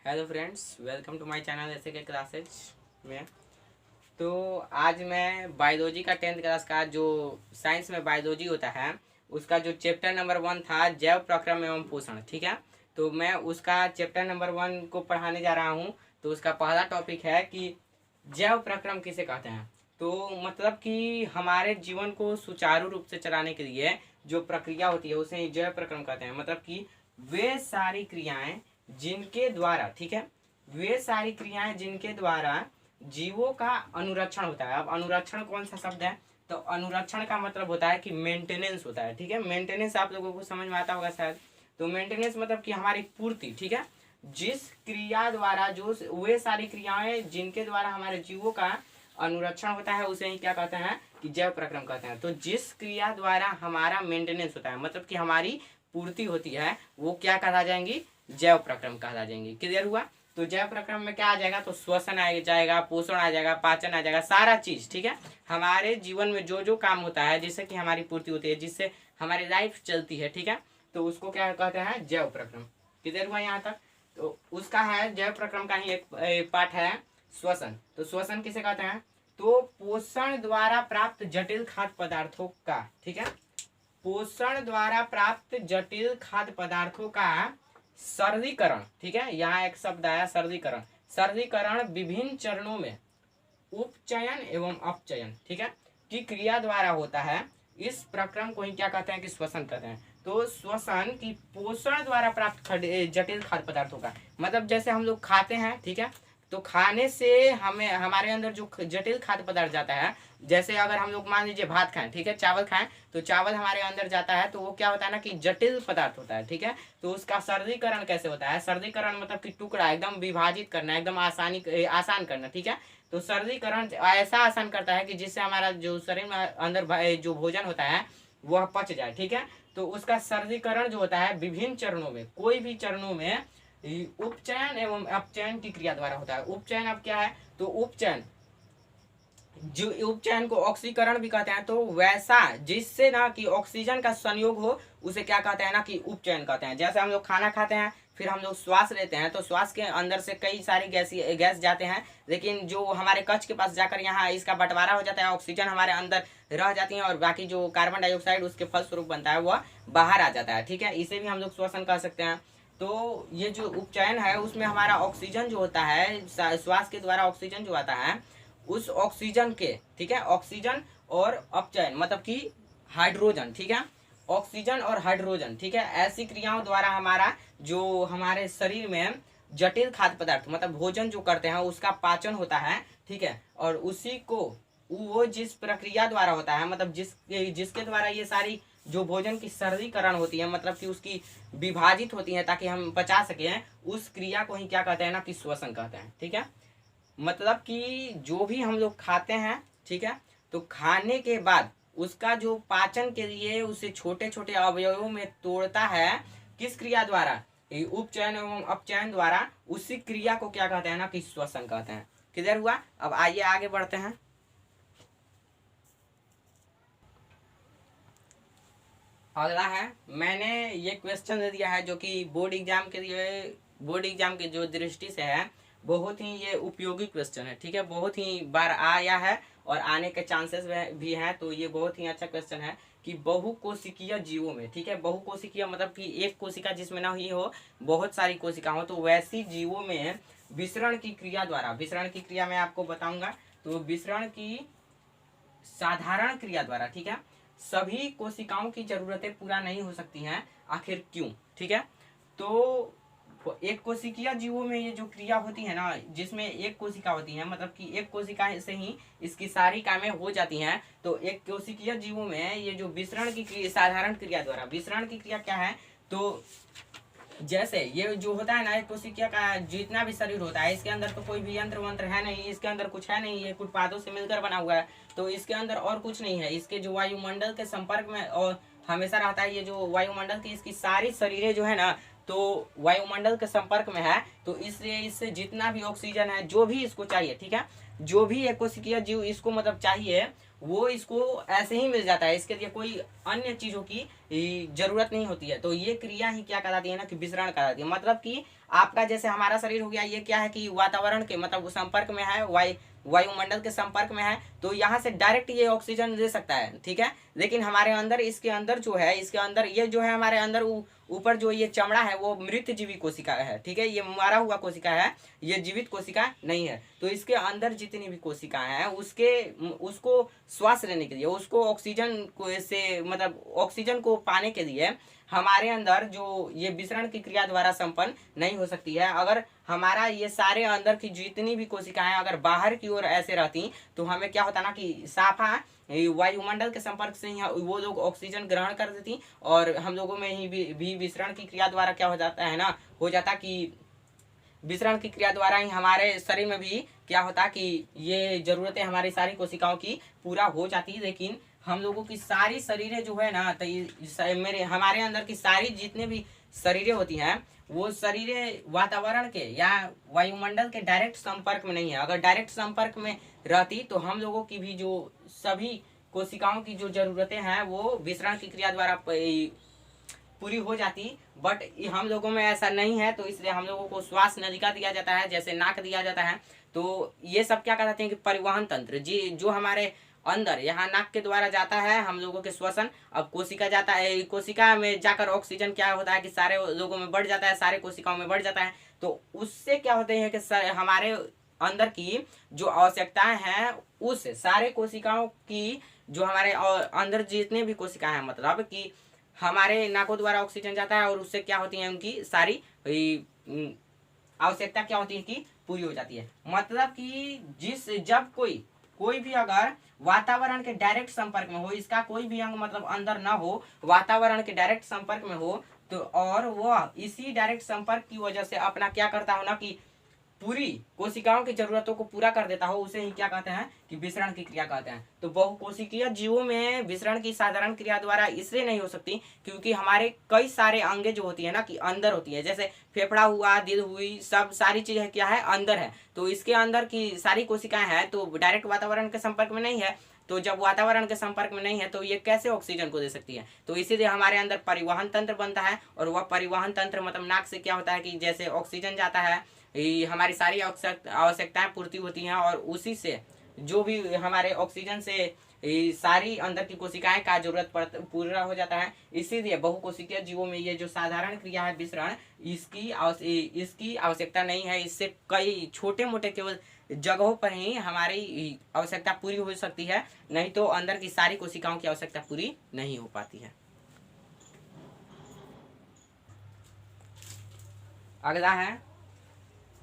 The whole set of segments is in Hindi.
Hello friends, welcome to my channel ऐसे के क्लासेज में। तो आज मैं बायोलॉजी का 10th क्लास का जो साइंस में बायोलॉजी होता है उसका जो चैप्टर नंबर 1 था जैव प्रक्रम एवं पोषण, ठीक है। तो मैं उसका चैप्टर नंबर 1 को पढ़ाने जा रहा हूँ। तो उसका पहला टॉपिक है कि जैव प्रक्रम किसे कहते हैं। तो मतलब कि हमारे जीवन को सुचारू रूप से चलाने के लिए जो प्रक्रिया होती है उसे जैव प्रक्रम कहते हैं। मतलब कि वे सारी क्रियाएं जिनके द्वारा, ठीक है, वे सारी क्रियाएं जिनके द्वारा जीवों का अनुरक्षण होता है। अब अनुरक्षण कौन सा शब्द है? तो अनुरक्षण का मतलब होता है कि मेंटेनेंस होता है, ठीक है। मेंटेनेंस आप लोगों को समझ में आता होगा शायद। तो मेंटेनेंस मतलब कि हमारी पूर्ति, ठीक है। जिस क्रिया द्वारा जो वे सारी क्रियाएं जिनके द्वारा हमारे जीवों का अनुरक्षण होता है उसे ही क्या कहते हैं कि जैव प्रक्रम कहते हैं। तो जिस क्रिया द्वारा हमारा मेंटेनेंस होता है, मतलब कि हमारी पूर्ति होती है, वो क्या कहला जाएंगी? जैव प्रक्रम कहला जाएंगी। क्लियर हुआ? तो जैव प्रक्रम में क्या आ जाएगा? तो श्वसन आ जाएगा, पोषण आ जाएगा, पाचन आ जाएगा, सारा चीज, ठीक है। हमारे जीवन में जो जो काम होता है जिससे कि हमारी पूर्ति होती है, जिससे हमारी लाइफ चलती है, ठीक है, तो उसको क्या कहते हैं? जैव प्रक्रम। क्लियर हुआ यहाँ तक? तो उसका है जैव प्रक्रम का ही एक पार्ट है श्वसन। तो श्वसन किसे कहते हैं? तो पोषण द्वारा प्राप्त जटिल खाद्य पदार्थों का, ठीक है, पोषण द्वारा प्राप्त जटिल खाद्य पदार्थों का सर्दीकरण, ठीक है। यहाँ एक शब्द आया सर्दीकरण। सर्दीकरण विभिन्न चरणों में उपचयन एवं अपचयन, ठीक है, की क्रिया द्वारा होता है। इस प्रक्रम को ही क्या कहते हैं कि श्वसन कहते हैं। तो श्वसन की पोषण द्वारा प्राप्त जटिल खाद्य पदार्थों का मतलब जैसे हम लोग खाते हैं, ठीक है, तो खाने से हमें हमारे अंदर जो जटिल खाद्य पदार्थ जाता है, जैसे अगर हम लोग मान लीजिए भात खाएं, ठीक है, चावल खाएं, तो चावल हमारे अंदर जाता है तो वो क्या होता है ना कि जटिल पदार्थ होता है, ठीक है। तो उसका सर्दीकरण कैसे होता है? सर्दीकरण मतलब कि टुकड़ा एकदम विभाजित करना, एकदम आसान करना, ठीक है। तो सर्दीकरण ऐसा आसान करता है कि जिससे हमारा जो शरीर में अंदर जो भोजन होता है वह पच जाए, ठीक है। तो उसका सर्दीकरण जो होता है विभिन्न चरणों में, कोई भी चरणों में उपचयन एवं अपचयन की क्रिया द्वारा होता है। उपचयन अब क्या है? तो उपचयन, जो उपचयन को ऑक्सीकरण भी कहते हैं। तो वैसा जिससे ना कि ऑक्सीजन का संयोग हो उसे क्या कहते हैं ना कि उपचयन कहते हैं। जैसे हम लोग खाना खाते हैं, फिर हम लोग श्वास लेते हैं, तो श्वास के अंदर से कई सारी गैस जाते हैं, लेकिन जो हमारे कच्छ के पास जाकर यहाँ इसका बंटवारा हो जाता है, ऑक्सीजन हमारे अंदर रह जाती है और बाकी जो कार्बन डाइऑक्साइड उसके फलस्वरूप बनता है वह बाहर आ जाता है, ठीक है। इसे भी हम लोग श्वसन कह सकते हैं। तो ये जो उपचयन है उसमें हमारा ऑक्सीजन जो होता है, श्वास के द्वारा ऑक्सीजन जो आता है, उस ऑक्सीजन के, ठीक है, ऑक्सीजन और अपचयन मतलब कि हाइड्रोजन, ठीक है, ऑक्सीजन और हाइड्रोजन, ठीक है, ऐसी क्रियाओं द्वारा हमारा जो हमारे शरीर में जटिल खाद्य पदार्थ मतलब भोजन जो करते हैं उसका पाचन होता है, ठीक है। और उसी को वो जिस प्रक्रिया द्वारा होता है, मतलब जिसके द्वारा ये सारी जो भोजन की सर्दीकरण होती है, मतलब कि उसकी विभाजित होती है ताकि हम पचा सकें, उस क्रिया को ही क्या कहते हैं ना कि श्वसन कहते हैं, ठीक है। मतलब कि जो भी हम लोग खाते हैं, ठीक है, तो खाने के बाद उसका जो पाचन के लिए उसे छोटे छोटे अवयवों में तोड़ता है, किस क्रिया द्वारा? उपचयन एवं अपचयन द्वारा। उसी क्रिया को क्या कहते हैं ना कि श्वसन कहते हैं। क्लियर हुआ? अब आइए आगे बढ़ते हैं। अगला है, मैंने ये क्वेश्चन दे दिया है जो कि बोर्ड एग्जाम के लिए, बोर्ड एग्जाम के जो दृष्टि से है बहुत ही ये उपयोगी क्वेश्चन है, ठीक है। बहुत ही बार आया है और आने के चांसेस भी हैं। तो ये बहुत ही अच्छा क्वेश्चन है कि बहुकोशिकीय जीवों में, ठीक है, बहुकोशिकीय मतलब कि एक कोशिका जिसमें ना ही हो, बहुत सारी कोशिका हो, तो वैसी जीवों में विसरण की क्रिया द्वारा, विसरण की क्रिया मैं आपको बताऊंगा। तो विसरण की साधारण क्रिया द्वारा, ठीक है, सभी कोशिकाओं की जरूरतें पूरा नहीं हो सकती हैं। आखिर क्यों? ठीक है। तो एक कोशिकीय जीवों में ये जो क्रिया होती है ना, जिसमें एक कोशिका होती है, मतलब कि एक कोशिका से ही इसकी सारी कामें हो जाती हैं। तो एक कोशिकीय जीवों में ये जो विसरण की साधारण क्रिया द्वारा, विसरण की क्रिया क्या है? तो जैसे ये जो होता है ना, एक कोशिका का जितना भी शरीर होता है, इसके अंदर तो कोई भी यंत्र वंत्र है नहीं, इसके अंदर कुछ है नहीं, ये कुछ पादों से मिलकर बना हुआ है। तो इसके अंदर और कुछ नहीं है, इसके जो वायुमंडल के संपर्क में और हमेशा रहता है, ये जो वायुमंडल की इसकी सारी शरीरें जो है ना, तो वायुमंडल के संपर्क में है। तो इसलिए इससे जितना भी ऑक्सीजन है, जो भी इसको चाहिए, ठीक है, जो भी एक कोशिकीय जीव इसको मतलब चाहिए, वो इसको ऐसे ही मिल जाता है, इसके लिए कोई अन्य चीजों की जरूरत नहीं होती है। तो ये क्रिया ही क्या कहलाती है ना कि विसरण कहलाती है। मतलब कि आपका जैसे हमारा शरीर हो गया, ये क्या है कि वातावरण के मतलब संपर्क में है, वायुमंडल के संपर्क में है, तो यहाँ से डायरेक्ट ये ऑक्सीजन ले सकता है, ठीक है। लेकिन हमारे अंदर, इसके अंदर जो है, इसके अंदर ये जो है हमारे अंदर ऊपर जो ये चमड़ा है वो मृत जीवी कोशिका है, ठीक है। ये मारा हुआ कोशिका है, ये जीवित कोशिका नहीं है। तो इसके अंदर जितनी भी कोशिकाएं हैं उसको श्वास लेने के लिए, उसको ऑक्सीजन को से मतलब ऑक्सीजन को पाने के लिए हमारे अंदर जो ये विसरण की क्रिया द्वारा संपन्न नहीं हो सकती है। अगर हमारा ये सारे अंदर की जितनी भी कोशिकाएं अगर बाहर की ओर ऐसे रहती तो हमें क्या होता ना कि साफा वायुमंडल के संपर्क से ही वो लोग ऑक्सीजन ग्रहण कर देती और हम लोगों में ही भी विसरण की क्रिया द्वारा क्या हो जाता है ना, हो जाता कि विसरण की क्रिया द्वारा ही हमारे शरीर में भी क्या होता कि ये जरूरतें हमारी सारी कोशिकाओं की पूरा हो जाती। लेकिन हम लोगों की सारी शरीरें जो है ना, तो हमारे अंदर की सारी जितने भी शरीरें होती हैं वो शरीरें वातावरण के या वायुमंडल के डायरेक्ट संपर्क में नहीं है। अगर डायरेक्ट संपर्क में रहती तो हम लोगों की भी जो सभी कोशिकाओं की जो जरूरतें हैं वो विसरण की क्रिया द्वारा पूरी हो जाती। बट हम लोगों में ऐसा नहीं है, तो इसलिए हम लोगों को श्वास नलिका दिया जाता है, जैसे नाक दिया जाता है। तो ये सब क्या कहते हैं कि परिवहन तंत्र जी जो हमारे अंदर यहाँ नाक के द्वारा जाता है हम लोगों के श्वसन। अब कोशिका जाता है, कोशिका में जाकर ऑक्सीजन क्या होता है कि सारे लोगों में बढ़ जाता है, सारे कोशिकाओं में बढ़ जाता है। तो उससे क्या होते हैं कि हमारे अंदर की जो आवश्यकताएं हैं उस सारे कोशिकाओं की जो हमारे अंदर जितने भी कोशिकाएं हैं, मतलब कि हमारे नाकों द्वारा ऑक्सीजन जाता है और उससे क्या होती है उनकी सारी आवश्यकता क्या होती है कि पूरी हो जाती है। मतलब कि जब कोई भी अगर वातावरण के डायरेक्ट संपर्क में हो, इसका कोई भी अंग मतलब अंदर ना हो, वातावरण के डायरेक्ट संपर्क में हो, तो और वह इसी डायरेक्ट संपर्क की वजह से अपना क्या करता हो ना कि पूरी कोशिकाओं की जरूरतों को पूरा कर देता हो, उसे ही क्या कहते हैं कि विसरण की क्रिया कहते हैं। तो बहुकोशिकीय जीवों में विसरण की साधारण क्रिया द्वारा इसलिए नहीं हो सकती क्योंकि हमारे कई सारे अंगे जो होती है ना कि अंदर होती है, जैसे फेफड़ा हुआ, दिल हुई, सब सारी चीजें क्या है अंदर है। तो इसके अंदर की सारी कोशिकाएं हैं तो डायरेक्ट वातावरण के संपर्क में नहीं है। तो जब वातावरण के संपर्क में नहीं है तो ये कैसे ऑक्सीजन को दे सकती है। तो इसीलिए हमारे अंदर परिवहन तंत्र बनता है और वह परिवहन तंत्र मतलब नाक से क्या होता है कि जैसे ऑक्सीजन जाता है, हमारी सारी आवश्यकताएं पूर्ति होती हैं और उसी से जो भी हमारे ऑक्सीजन से सारी अंदर की कोशिकाएं का जरूरत पूरा हो जाता है। इसीलिए बहुकोशिकीय जीवों में ये जो साधारण क्रिया है विसरण, इसकी आवश्यकता नहीं है। इससे कई छोटे मोटे केवल जगहों पर ही हमारी आवश्यकता पूरी हो सकती है, नहीं तो अंदर की सारी कोशिकाओं की आवश्यकता पूरी नहीं हो पाती है। अगला है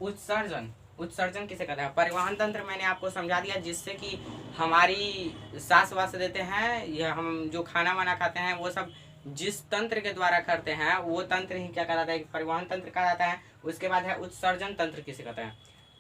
उत्सर्जन। उत्सर्जन किसे कहते हैं? परिवहन तंत्र मैंने आपको समझा दिया, जिससे कि हमारी सांस वास लेते हैं या हम जो खाना वाना खाते हैं वो सब जिस तंत्र के द्वारा करते हैं वो तंत्र ही क्या कहलाता है, परिवहन तंत्र कहलाता है। उसके बाद है उत्सर्जन तंत्र किसे कहते हैं।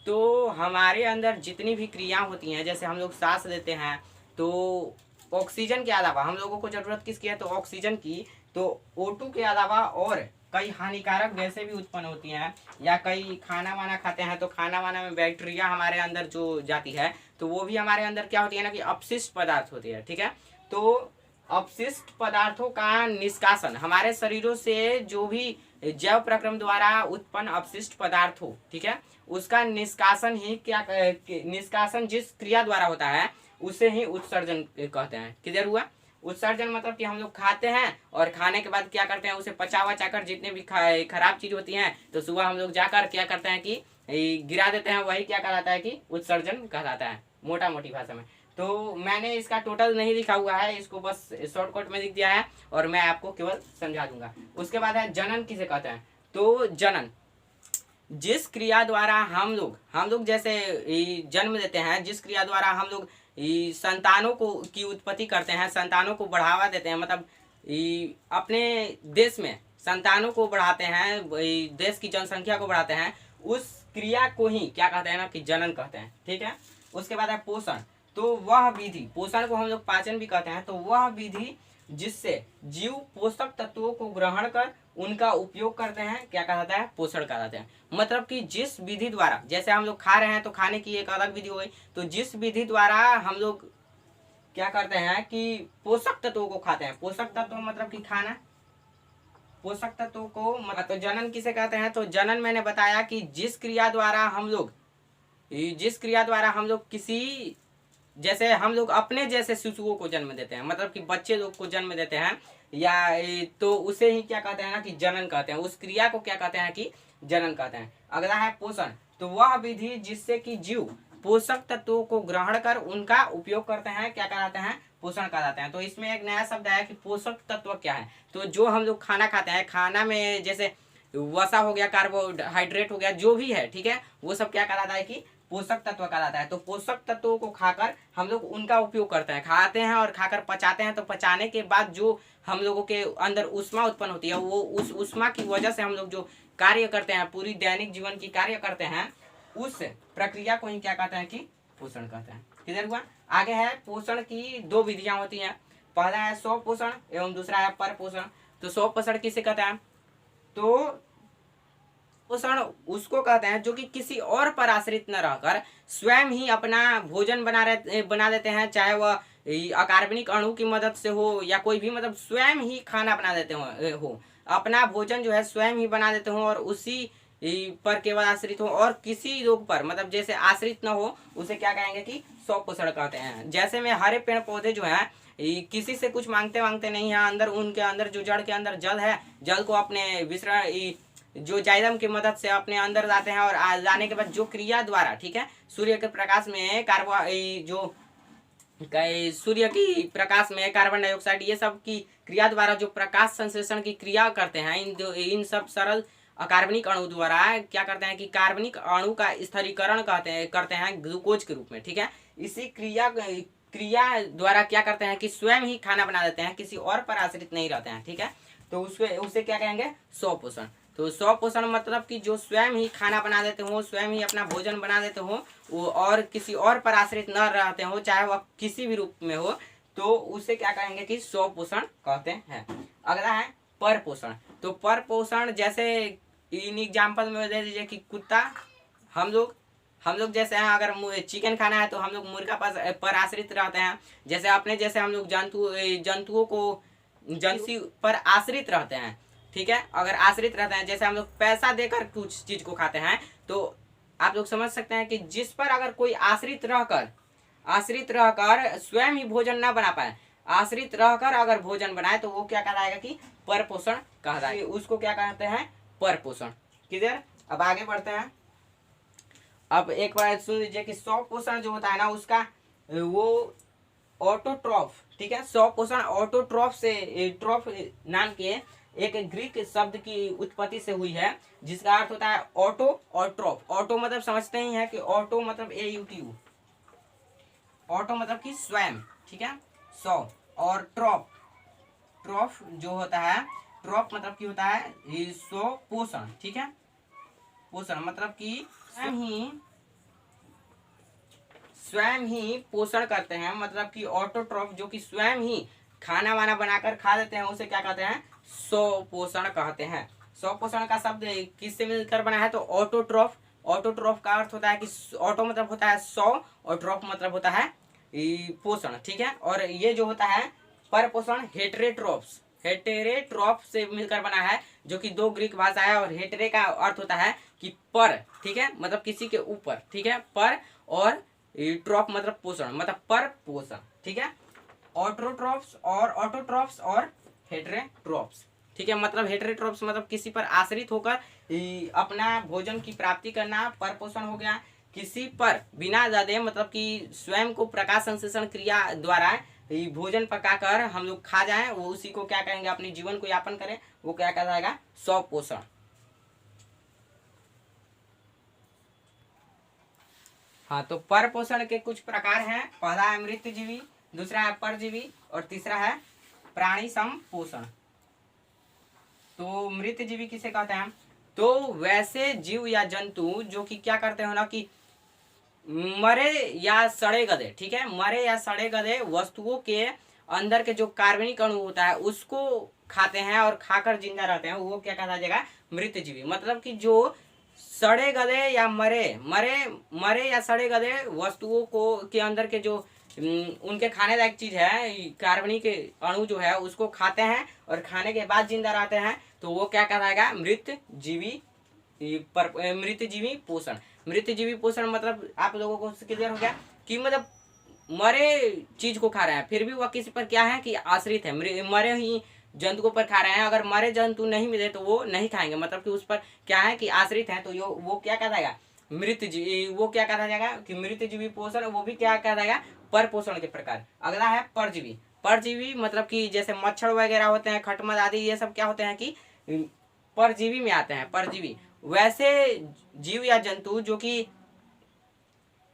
तो हमारे अंदर जितनी भी क्रिया होती हैं, जैसे हम लोग सांस लेते हैं तो ऑक्सीजन के अलावा हम लोगों को जरूरत किसकी है, तो ऑक्सीजन की। तो O2 के अलावा और कई हानिकारक गैसें भी उत्पन्न होती हैं, या कई खाना वाना खाते हैं तो खाना वाना में बैक्टीरिया हमारे अंदर जो जाती है तो वो भी हमारे अंदर क्या होती है ना कि अपशिष्ट पदार्थ होती है, ठीक है। तो अपशिष्ट पदार्थों का निष्कासन, हमारे शरीरों से जो भी जैव प्रक्रम द्वारा उत्पन्न अपशिष्ट पदार्थ हो, ठीक है, उसका निष्कासन ही क्या निष्कासन जिस क्रिया द्वारा होता है उसे ही उत्सर्जन कहते हैं। क्लियर हुआ? उत्सर्जन मतलब कि हम लोग खाते हैं और खाने के बाद क्या करते हैं, उसे पचा वचा कर जितने भी खराब चीज होती हैं तो सुबह हम लोग जाकर क्या करते हैं कि गिरा देते हैं, वही क्या कहलाता है कि उत्सर्जन कहलाता है मोटा मोटी भाषा में। तो मैंने इसका टोटल नहीं लिखा हुआ है, इसको बस शॉर्टकट में लिख दिया है और मैं आपको केवल समझा दूंगा। उसके बाद है जनन किसे कहते हैं। तो जनन जिस क्रिया द्वारा हम लोग जैसे जन्म देते हैं, जिस क्रिया द्वारा हम लोग संतानों को की उत्पत्ति करते हैं, संतानों को बढ़ावा देते हैं, मतलब अपने देश में संतानों को बढ़ाते हैं, देश की जनसंख्या को बढ़ाते हैं, उस क्रिया को ही क्या कहते हैं ना कि जनन कहते हैं, ठीक है। उसके बाद है पोषण। तो वह विधि, पोषण को हम लोग पाचन भी कहते हैं, तो वह विधि जिससे जीव पोषक तत्वों को ग्रहण कर उनका उपयोग करते हैं क्या कहलाता है, पोषण कहलाते हैं। मतलब कि जिस विधि द्वारा, जैसे हम लोग खा रहे हैं तो खाने की एक अलग विधि हो गई, तो जिस विधि द्वारा हम लोग क्या करते हैं कि पोषक तत्वों को खाते हैं। पोषक तत्व मतलब कि खाना, पोषक तत्वों को तो जनन किसे कहते हैं? तो जनन मैंने बताया कि जिस क्रिया द्वारा हम लोग किसी, जैसे हम लोग अपने जैसे शिशुओं को जन्म देते हैं, मतलब कि बच्चे लोग को जन्म देते हैं, या तो उसे ही क्या कहते हैं ना कि जनन कहते हैं। उस क्रिया को क्या कहते हैं कि जनन कहते हैं। अगला है पोषण। तो वह विधि जिससे कि जीव पोषक तत्वों को ग्रहण कर उनका उपयोग करते हैं, क्या कहलाते हैं? पोषण कहलाते हैं। तो इसमें एक नया शब्द है कि पोषक तत्व क्या है। तो जो हम लोग खाना खाते हैं, खाना में जैसे वसा हो गया, कार्बोहाइड्रेट हो गया, जो भी है, ठीक है, वो सब क्या कहलाता है कि पोषक तत्व कहलाता है। तो पोषक तत्वों को खाकर हम लोग उनका उपयोग करते हैं, खाते हैं और खाकर पचाते हैं। तो पचाने के बाद जो हम लोगों के अंदर ऊष्मा उत्पन्न होती है, वो उस ऊष्मा की वजह से हम लोग जो कार्य करते हैं, पूरी दैनिक जीवन की कार्य करते हैं, उस प्रक्रिया को ही क्या कहते हैं कि पोषण कहते हैं। क्लियर हुआ? आगे है पोषण की दो विधियां होती हैं। पहला है स्व पोषण एवं दूसरा है पर पोषण। तो स्व पोषण किसे कहते हैं? तो पोषण उसको कहते हैं जो कि किसी और पर आश्रित न रहकर स्वयं ही अपना भोजन बना देते हैं, चाहे वह अकार्बनिक अणु की मदद से हो या कोई भी, मतलब स्वयं ही खाना बना देते हो, अपना भोजन जो है स्वयं ही बना देते हो और उसी पर केवल आश्रित हो और किसी लोग पर मतलब जैसे आश्रित न हो, उसे क्या कहेंगे कि स्वपोषण कहते हैं। जैसे में हरे पेड़ पौधे जो है किसी से कुछ मांगते नहीं है, अंदर उनके अंदर जो जड़ के अंदर जल है, जल को अपने विसरण जो जाइलम की मदद से अपने अंदर लाते हैं और लाने के बाद जो क्रिया द्वारा, ठीक है, सूर्य के प्रकाश में सूर्य की प्रकाश में कार्बन डाइऑक्साइड ये सब की क्रिया द्वारा जो प्रकाश संश्लेषण की क्रिया करते हैं, इन सब सरल अकार्बनिक अणु द्वारा क्या करते हैं कि कार्बनिक अणु का स्थिरीकरण करते हैं ग्लूकोज के रूप में, ठीक है। इसी क्रिया द्वारा क्या करते हैं कि स्वयं ही खाना बना देते हैं, किसी और पर आश्रित नहीं रहते हैं, ठीक है। तो उसे क्या कहेंगे? स्वपोषण। तो स्वपोषण मतलब कि जो स्वयं ही खाना बना देते हो, स्वयं ही अपना भोजन बना देते हो, वो और किसी और पर आश्रित न रहते हो, चाहे वह किसी भी रूप में हो, तो उसे क्या कहेंगे कि स्वपोषण कहते हैं। अगला है पर पोषण। तो पर पोषण जैसे इन एग्जाम्पल में दे दीजिए कि कुत्ता, हम लोग जैसे हैं, अगर चिकन खाना है तो हम लोग मुर्गा पर आश्रित रहते हैं। जैसे अपने जैसे हम लोग जंतुओं को जंतु पर आश्रित रहते हैं, ठीक है। अगर आश्रित रहते हैं, जैसे हम लोग पैसा देकर कुछ चीज को खाते हैं, तो आप लोग समझ सकते हैं कि जिस पर अगर कोई आश्रित रहकर स्वयं ही भोजन न बना पाए, आश्रित रहकर अगर भोजन बनाए, तो वो क्या कहलाएगा कि पर पोषण कहलाएगा। उसको क्या कहते हैं? पर पोषण। क्लियर? अब आगे बढ़ते हैं। अब एक बार सुन लीजिए कि स्व पोषण जो होता है ना, उसका वो ऑटोट्रॉफ, ठीक है। स्व पोषण ऑटोट्रॉफ से, ट्रॉफ नाम के एक ग्रीक शब्द की उत्पत्ति से हुई है, जिसका अर्थ होता है ऑटो और ट्रॉफ। ऑटो मतलब समझते ही है कि ऑटो मतलब AUTO, ऑटो मतलब कि स्वयं, ठीक है, सौ। और ट्रॉफ जो होता है, ट्रॉफ मतलब कि होता है स्व पोषण, ठीक है। पोषण मतलब कि स्वयं ही पोषण करते हैं, मतलब कि ऑटोट्रॉफ जो कि स्वयं ही खाना वाना बनाकर खा लेते हैं, उसे क्या कहते हैं? स्वपोषण कहते हैं। स्वपोषण का शब्द किससे मिलकर बना है? तो ऑटोट्रॉफ। ऑटोट्रॉफ का अर्थ होता है कि ऑटो मतलब होता है सौ और ट्रॉफ मतलब होता है पोषण, ठीक है। और ये जो होता है पर पोषण हेटेरोट्रॉफ से मिलकर बना है, जो कि दो ग्रीक भाषा है। और हेटेरे का अर्थ होता है कि पर, ठीक है, मतलब किसी के ऊपर, ठीक है, पर, और ट्रॉफ मतलब पोषण, मतलब पर पोषण, ठीक है। ऑटोट्रॉफ्स और हेटेरोट्रॉफ्स, ठीक है, मतलब हेटेरोट्रॉफ्स मतलब किसी पर आश्रित होकर अपना भोजन की प्राप्ति करना, पर पोषण हो गया। किसी पर बिना ज्यादा मतलब कि स्वयं को प्रकाश संश्लेषण क्रिया द्वारा भोजन पकाकर हम लोग खा जाएं, वो उसी को क्या कहेंगे? अपने जीवन को यापन करें, वो क्या कहलाएगा? स्वपोषण। हाँ, तो पर पोषण के कुछ प्रकार हैं। पहला है मृतजीवी, दूसरा है परजीवी और तीसरा है प्राणी संपोषण। तो मृतजीवी किसे कहते हैं? तो वैसे जीव या जंतु जो कि क्या करते हो ना कि मरे या सड़े गले, ठीक है, मरे या सड़े गले वस्तुओं के अंदर के जो कार्बनिक अणु होता है उसको खाते हैं और खाकर जिंदा रहते हैं, वो क्या कहा जाएगा? मृतजीवी। मतलब कि जो सड़े गले या मरे या सड़े गले वस्तुओं को के अंदर के जो उनके खाने लायक चीज है, कार्बनिक अणु जो है उसको खाते हैं और खाने के बाद जिंदा रहते हैं, तो वो क्या कहलाएगा? मृत जीवी मृत जीवी पोषण। मृत जीवी पोषण मतलब आप लोगों को क्लियर हो गया कि मतलब मरे चीज को खा रहे हैं, फिर भी वह किसी पर क्या है कि आश्रित है, मरे ही जंतुओं पर खा रहे हैं। अगर मरे जंतु नहीं मिले तो वो नहीं खाएंगे, मतलब कि उस पर क्या है कि आश्रित है, तो वो क्या कहा जाएगा? मृत जीवी। वो क्या कहा जाएगा कि मृत जीवी पोषण, वो भी क्या कहा जाएगा? पर पोषण के प्रकार। अगला है परजीवी। परजीवी मतलब कि जैसे मच्छर वगैरह होते हैं, खटमल आदि, ये सब क्या होते हैं कि परजीवी में आते हैं। परजीवी वैसे जीव या जंतु जो कि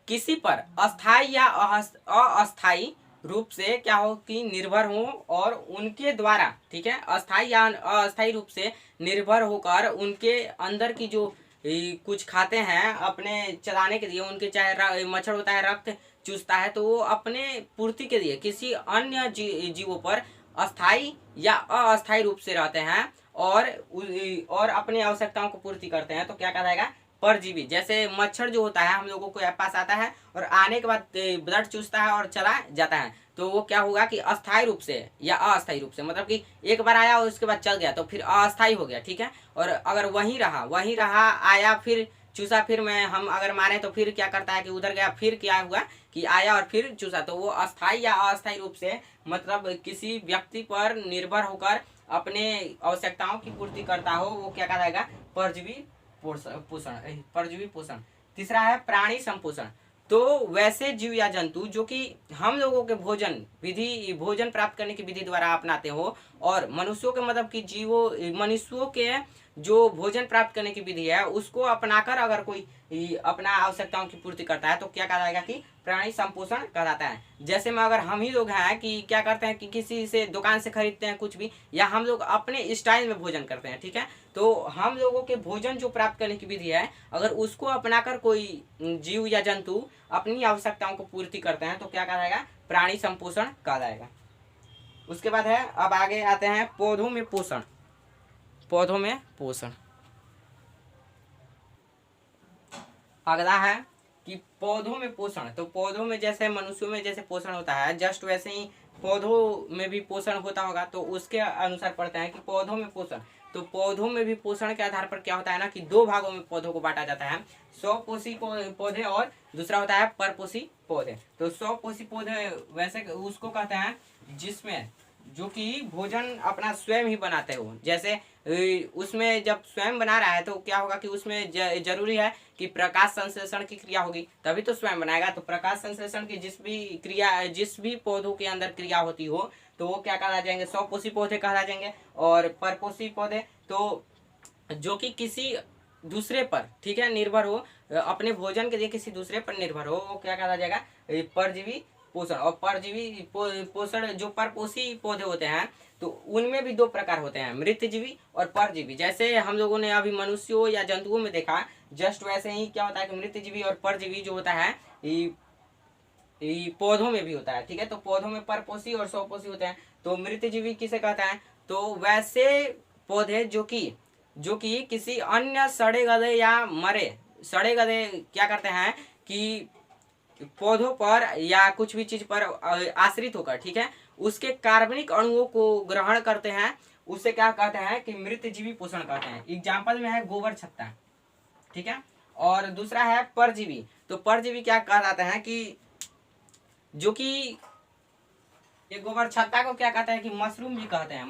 किसी पर अस्थाई या अस्थाई रूप से क्या हो कि निर्भर हो और उनके द्वारा, ठीक है, अस्थाई या अस्थाई रूप से निर्भर होकर उनके अंदर की जो कुछ खाते हैं अपने चलाने के लिए, उनके चाहे मच्छर होता है रक्त चूसता है, तो वो अपने पूर्ति के लिए किसी अन्य जीवों पर अस्थाई या अस्थाई रूप से रहते हैं और अपनी आवश्यकताओं को पूर्ति करते हैं, तो क्या कहा जाएगा? परजीवी। जैसे मच्छर जो होता है हम लोगों को पास आता है और आने के बाद ब्लड चूसता है और चला जाता है, तो वो क्या होगा कि अस्थाई रूप से या अस्थाई रूप से, मतलब कि एक बार आया और उसके बाद चल गया तो फिर अस्थाई हो गया, ठीक है। और अगर वहीं रहा आया फिर चूसा, फिर हम अगर मारे तो फिर क्या करता है कि उधर गया, फिर क्या हुआ कि आया और फिर चूसा, तो वो अस्थाई या अस्थाई रूप से मतलब किसी व्यक्ति पर निर्भर होकर अपने आवश्यकताओं की पूर्ति करता हो, वो क्या कहा जाएगा? परजीवी पोषण। परजीवी पोषण। तीसरा है प्राणी संपोषण। तो वैसे जीव या जंतु जो कि हम लोगों के भोजन प्राप्त करने की विधि द्वारा अपनाते हो और मनुष्यों के मतलब कि मनुष्यों के जो भोजन प्राप्त करने की विधि है उसको अपनाकर अगर कोई अपना आवश्यकताओं की पूर्ति करता है, तो क्या कहा जाएगा कि प्राणी संपोषण कहलाता है। जैसे में अगर हम ही लोग हैं कि क्या करते हैं कि किसी से दुकान से खरीदते हैं कुछ भी, या हम लोग अपने स्टाइल में भोजन करते हैं, ठीक है, तो हम लोगों के भोजन जो प्राप्त करने की विधि है अगर उसको अपनाकर कोई जीव या जंतु अपनी आवश्यकताओं को पूर्ति करते हैं, तो क्या कहा जाएगा? प्राणी संपोषण कहा जाएगा। उसके बाद है, अब आगे आते हैं पौधों में पोषण। पौधों में पोषण अगला है कि पौधों में पोषण। तो पौधों में जैसे मनुष्यों में जैसे पोषण होता है, जस्ट वैसे ही पौधों में भी पोषण होता होगा, तो उसके अनुसार पढ़ते हैं कि पौधों में पोषण। तो पौधों में भी पोषण के आधार पर क्या होता है ना कि दो भागों में पौधों को बांटा जाता है, स्वपोषी पौधे और दूसरा होता है परपोषी पौधे। तो स्वपोषी पौधे वैसे उसको कहते हैं जिसमें जो कि भोजन अपना स्वयं ही बनाते हो। जैसे उसमें जब स्वयं बना रहा है तो क्या होगा कि उसमें जरूरी है कि प्रकाश संश्लेषण की क्रिया होगी, तभी तो स्वयं बनाएगा। तो प्रकाश संश्लेषण की जिस भी पौधों के अंदर क्रिया होती हो तो वो क्या कहला जाएंगे? स्वपोषी पौधे कहला जाएंगे। और परपोषी पौधे तो जो कि किसी दूसरे पर, ठीक है, निर्भर हो, अपने भोजन के लिए किसी दूसरे पर निर्भर हो, वो क्या कहला जाएगा? परजीवी पोषण। और परजीवी पोषण जो परपोषी पौधे होते हैं तो उनमें भी दो प्रकार होते हैं, मृतजीवी और परजीवी। जैसे हम लोगों ने अभी मनुष्यों या जंतुओं में देखा, जस्ट वैसे ही क्या होता है कि मृतजीवी और परजीवी जो होता है पौधों में भी होता है, ठीक है। तो पौधों में परपोषी और स्वपोषी होते हैं। तो मृतजीवी किसे कहता है? तो वैसे पौधे जो कि किसी अन्य सड़े गले या सड़े गले क्या करते हैं कि पौधों पर या कुछ भी चीज पर आश्रित होकर, ठीक है, उसके कार्बनिक अणुओं को ग्रहण करते हैं, उसे क्या कहते हैं कि मृतजीवी पोषण कहते हैं। एग्जाम्पल में है गोबर छत्ता, ठीक है। और दूसरा है परजीवी। तो परजीवी क्या कहा जाता है कि जो कि ये गोबर छत्ता को क्या कहते हैं कि मशरूम भी कहते हैं।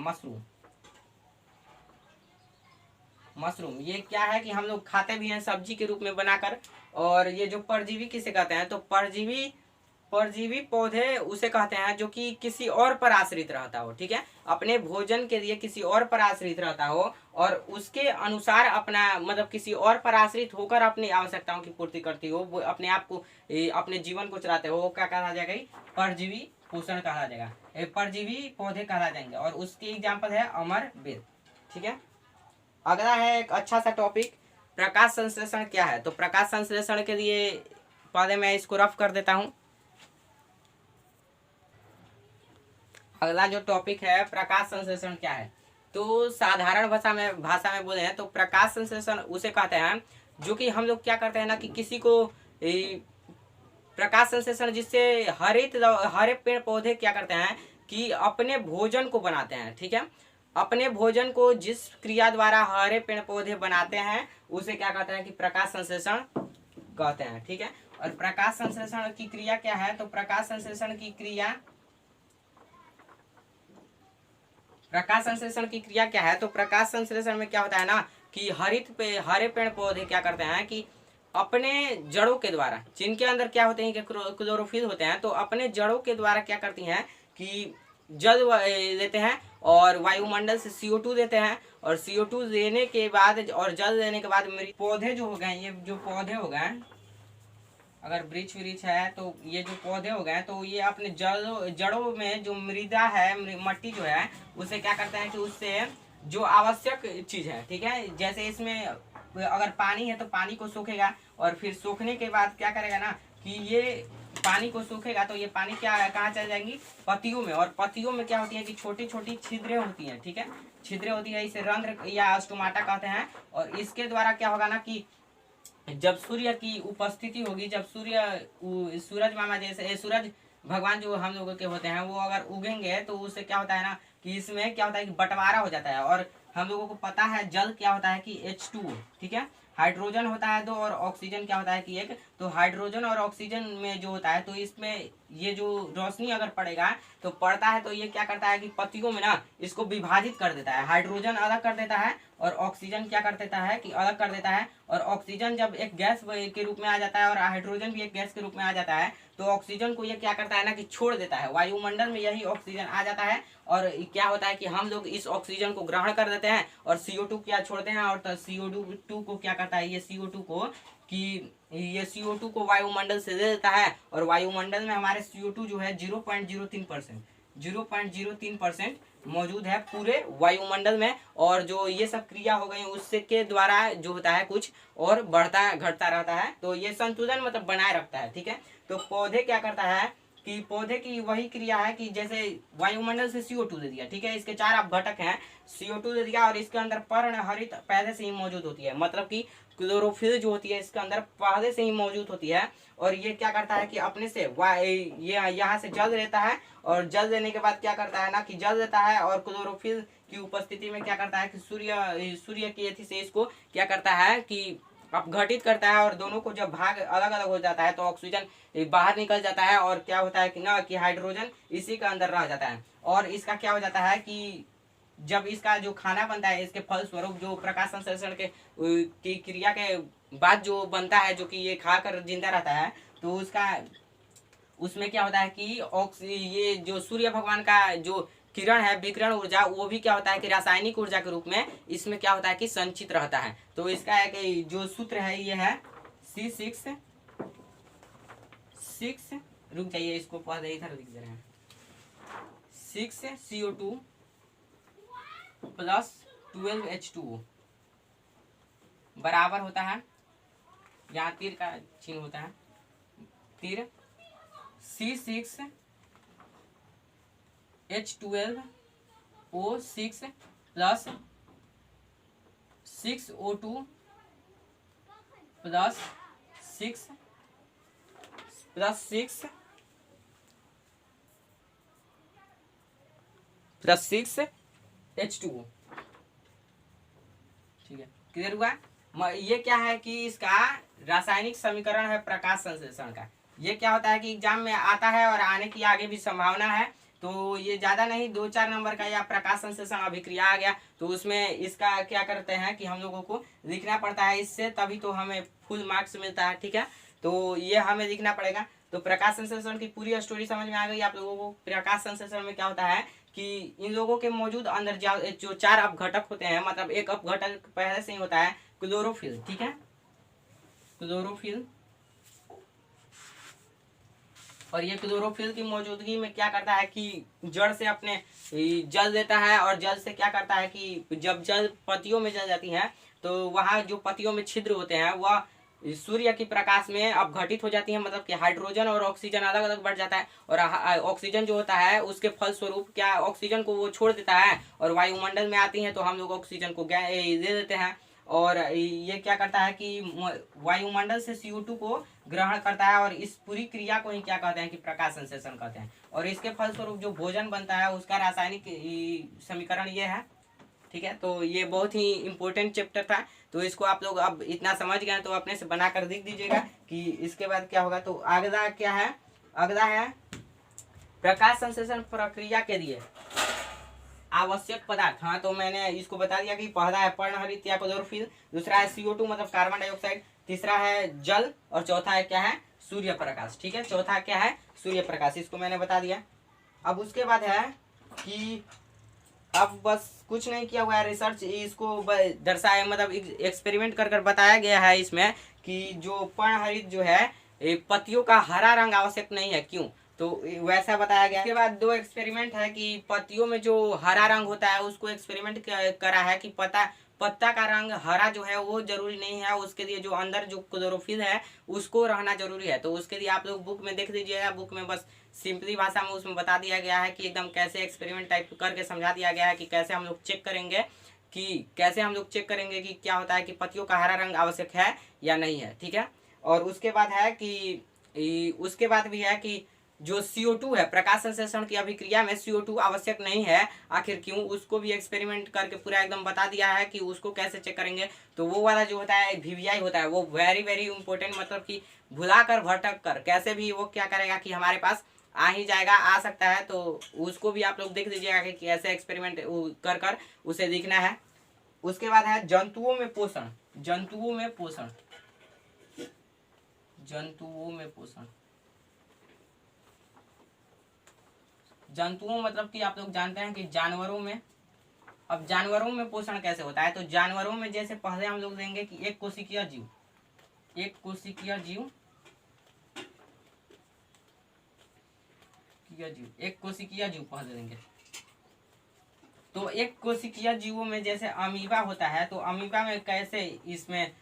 मशरूम ये क्या है कि हम लोग खाते भी हैं सब्जी के रूप में बनाकर। और ये जो परजीवी किसे कहते हैं? तो परजीवी पौधे उसे कहते हैं जो कि किसी और पर आश्रित रहता हो, ठीक है, अपने भोजन के लिए किसी और पर आश्रित रहता हो और उसके अनुसार अपना मतलब किसी और पर आश्रित होकर अपनी आवश्यकताओं की पूर्ति करती हो, वो अपने आप को अपने जीवन को चलाते हो, वो क्या कहा जाएगा? परजीवी पोषण कहा जाएगा, परजीवी पौधे कहा जाएंगे। और उसकी एग्जाम्पल है अमर बेल, ठीक है। अगला है एक अच्छा सा टॉपिक, प्रकाश संश्लेषण क्या है। तो प्रकाश संश्लेषण के लिए पहले मैं इसको रफ कर देता हूं। अगला जो टॉपिक है प्रकाश संश्लेषण क्या है, तो साधारण भाषा में बोले हैं तो प्रकाश संश्लेषण उसे कहते हैं जो कि हम लोग क्या करते हैं ना कि किसी को प्रकाश संश्लेषण, जिससे हरे पेड़ पौधे क्या करते हैं कि अपने भोजन को बनाते हैं। ठीक है, अपने भोजन को जिस क्रिया द्वारा हरे पेड़ पौधे बनाते हैं उसे क्या कहते हैं कि प्रकाश संश्लेषण कहते हैं। ठीक है, और प्रकाश संश्लेषण की क्रिया क्या है, तो प्रकाश संश्लेषण की क्रिया क्या है, तो प्रकाश संश्लेषण में क्या होता है ना कि हरे पेड़ पौधे क्या करते हैं कि अपने जड़ों के द्वारा, जिनके अंदर क्या होते हैं कि क्लोरोफिल होते हैं, तो अपने जड़ों के द्वारा क्या करती हैं कि जल देते हैं और वायुमंडल से CO2 देते हैं, और CO2 देने के बाद और जल देने के बाद पौधे जो हो गए, ये जो पौधे हो गए, अगर वृक्ष है तो ये जो पौधे हो गए तो ये अपने जड़ों में जो मृदा है, मट्टी जो है, उसे क्या करते हैं कि उससे जो आवश्यक चीज है, ठीक है, जैसे इसमें अगर पानी है तो पानी को सोखेगा, और फिर सोखने के बाद क्या करेगा ना कि ये पानी को सूखेगा तो ये पानी क्या कहाँ चल जाएंगी, पत्तियों में, और पत्तियों में क्या होती है कि छोटी छोटी छिद्रें होती हैं। ठीक है, छिद्रें होती है, इसे रंध्र या स्टोमाटा कहते हैं, और इसके द्वारा क्या होगा ना कि जब सूर्य की उपस्थिति होगी, जब सूरज मामा जैसे सूरज भगवान जो हम लोगों के होते हैं वो अगर उगेंगे तो उससे क्या होता है ना कि इसमें क्या होता है कि बंटवारा हो जाता है, और हम लोगों को पता है जल क्या होता है कि H2O। ठीक है, हाइड्रोजन होता है 2 और ऑक्सीजन क्या होता है कि 1। तो हाइड्रोजन और ऑक्सीजन में जो होता है तो इसमें ये जो रोशनी अगर पड़ेगा तो पड़ता है तो ये क्या करता है कि पत्तियों में ना इसको विभाजित कर देता है, हाइड्रोजन अलग कर देता है और ऑक्सीजन क्या कर देता है कि अलग कर देता है। और ऑक्सीजन जब एक गैस के रूप में आ जाता है और हाइड्रोजन भी एक गैस के रूप में आ जाता है तो ऑक्सीजन को ये क्या करता है ना कि छोड़ देता है, वायुमंडल में यही ऑक्सीजन आ जाता है, और क्या होता है कि हम लोग इस ऑक्सीजन को ग्रहण कर देते हैं और CO2 क्या छोड़ते हैं, और CO2 को क्या करता है ये CO2 को कि ये CO2 को वायुमंडल से दे देता है, और वायुमंडल में हमारे CO2 जो है 0.03% मौजूद है पूरे वायुमंडल में। और जो ये सब क्रिया हो गई उससे के द्वारा जो होता है कुछ और बढ़ता घटता रहता है, तो ये संतुलन मतलब बनाए रखता है। ठीक है, तो पौधे क्या करता है कि पौधे की वही क्रिया है कि जैसे वायुमंडल से CO2 दे दिया, ठीक है, इसके 4 अपघटक हैं, CO2 दे दिया और इसके अंदर पर्णहरित पहले से ही मौजूद होती है, मतलब कि क्लोरोफिल जो होती है इसके अंदर पहले से ही मौजूद होती है, और ये क्या करता है कि अपने से ये यहाँ से जल लेता है, और जल देने के बाद क्या करता है ना कि जल देता है, और क्लोरोफिल की उपस्थिति में क्या करता है कि सूर्य की एथी से इसको क्या करता है कि अपघटित करता है, और दोनों को जब भाग अलग अलग हो जाता है तो ऑक्सीजन बाहर निकल जाता है, और क्या होता है कि ना कि हाइड्रोजन इसी के अंदर रह जाता है। और इसका क्या हो जाता है कि जब इसका जो खाना बनता है इसके फल स्वरूप जो प्रकाश संश्लेषण की क्रिया के बाद जो बनता है, जो कि ये खाकर जिंदा रहता है, तो उसमें क्या होता है कि ये जो सूर्य भगवान का जो किरण है, विकिरण ऊर्जा, वो भी क्या होता है कि रासायनिक ऊर्जा के रूप में इसमें क्या होता है कि संचित रहता है। तो इसका एक जो सूत्र है ये है C6 रुक जाइए, इसको पहले इधर लिख दे रहे हैं, 6CO2 प्लस 12H2O बराबर होता है, यहाँ तीर का चिन्ह होता है, तीर C6H12O6 plus 6O2 plus 6H2O। ठीक है, क्लियर हुआ। ये क्या है कि इसका रासायनिक समीकरण है प्रकाश संश्लेषण का। ये क्या होता है कि एग्जाम में आता है और आने की आगे भी संभावना है, तो ये ज्यादा नहीं 2-4 नंबर का या प्रकाश संश्लेषण अभिक्रिया आ गया तो उसमें इसका क्या करते हैं कि हम लोगों को लिखना पड़ता है, इससे तभी तो हमें फुल मार्क्स मिलता है। ठीक है, तो ये हमें लिखना पड़ेगा। तो प्रकाश संश्लेषण की पूरी स्टोरी समझ में आ गई आप लोगों को। प्रकाश संश्लेषण में क्या होता है कि इन लोगों के मौजूद अंदर जो 4 अपघटक होते हैं, मतलब एक अपघटक पहले से ही होता है क्लोरोफिल। ठीक है, क्लोरोफिल, और ये क्लोरोफिल की मौजूदगी में क्या करता है कि जड़ से अपने जल देता है, और जल से क्या करता है कि जब जल पत्तियों में जल जाती है तो वहाँ जो पत्तियों में छिद्र होते हैं वह सूर्य की प्रकाश में अपघटित हो जाती है, मतलब कि हाइड्रोजन और ऑक्सीजन अलग अलग बढ़ जाता है, और ऑक्सीजन जो होता है उसके फलस्वरूप क्या ऑक्सीजन को वो छोड़ देता है और वायुमंडल में आती है, तो हम लोग ऑक्सीजन को दे देते हैं, और ये क्या करता है कि वायुमंडल से CO2 को ग्रहण करता है, और इस पूरी क्रिया को ही क्या कहते हैं कि प्रकाश संश्लेषण कहते हैं। और इसके फलस्वरूप जो भोजन बनता है उसका रासायनिक समीकरण ये है। ठीक है, तो ये बहुत ही इम्पोर्टेंट चैप्टर था, तो इसको आप लोग अब इतना समझ गए तो अपने से बना कर लिख दीजिएगा कि इसके बाद क्या होगा। तो अगला क्या है, अगला है प्रकाश संश्लेषण प्रक्रिया के लिए आवश्यक पदार्थ। हाँ, तो मैंने इसको बता दिया कि पहला है पर्णहरित या क्लोरोफिल, दूसरा है CO2 मतलब कार्बन डाइऑक्साइड, तीसरा है जल, और चौथा है क्या है, सूर्य प्रकाश। ठीक है, चौथा क्या है, सूर्य प्रकाश, इसको मैंने बता दिया। अब उसके बाद है कि अब बस कुछ नहीं किया हुआ है, रिसर्च इसको दर्शाया, मतलब एक्सपेरिमेंट कर कर बताया गया है इसमें कि जो पर्णहरित जो है पत्तियों का हरा रंग आवश्यक नहीं है, क्यों, तो वैसा बताया गया। इसके बाद दो एक्सपेरिमेंट है कि पत्तियों में जो हरा रंग होता है उसको एक्सपेरिमेंट करा है कि पत्ता का रंग हरा जो है वो जरूरी नहीं है, उसके लिए जो अंदर जो क्लोरोफिल है उसको रहना जरूरी है। तो उसके लिए आप लोग बुक में देख लीजिएगा, बुक में बस सिंपली भाषा में उसमें बता दिया गया है कि एकदम कैसे एक्सपेरिमेंट टाइप करके समझा दिया गया है कि कैसे हम लोग चेक करेंगे कि क्या होता है कि पत्तियों का हरा रंग आवश्यक है या नहीं है। ठीक है, और उसके बाद है कि उसके बाद भी है कि जो CO2 है प्रकाश संश्लेषण की अभिक्रिया में CO2 आवश्यक नहीं है, आखिर क्यों, उसको भी एक्सपेरिमेंट करके पूरा एकदम बता दिया है कि उसको कैसे चेक करेंगे। तो वो वाला जो होता है VVI होता है, वो वेरी वेरी इंपॉर्टेंट, मतलब कि भुला कर भटक कर कैसे भी वो क्या करेगा कि हमारे पास आ ही जाएगा, आ सकता है। तो उसको भी आप लोग देख लीजिएगा कि कैसे एक्सपेरिमेंट कर कर उसे लिखना है। उसके बाद है जंतुओं में पोषण, जंतुओं में पोषण, जंतुओं में पोषण। जंतुओं मतलब कि आप लोग जानते हैं कि जानवरों में, अब जानवरों में पोषण कैसे होता है। तो जानवरों में जैसे पहले हम लोग देंगे कि एक कोशिकीय जीव, एक कोशिकीय जीव, एक कोशिकीय जीव पहले देंगे। तो एक कोशिकीय जीवों में जैसे अमीबा होता है, तो अमीबा में कैसे इसमें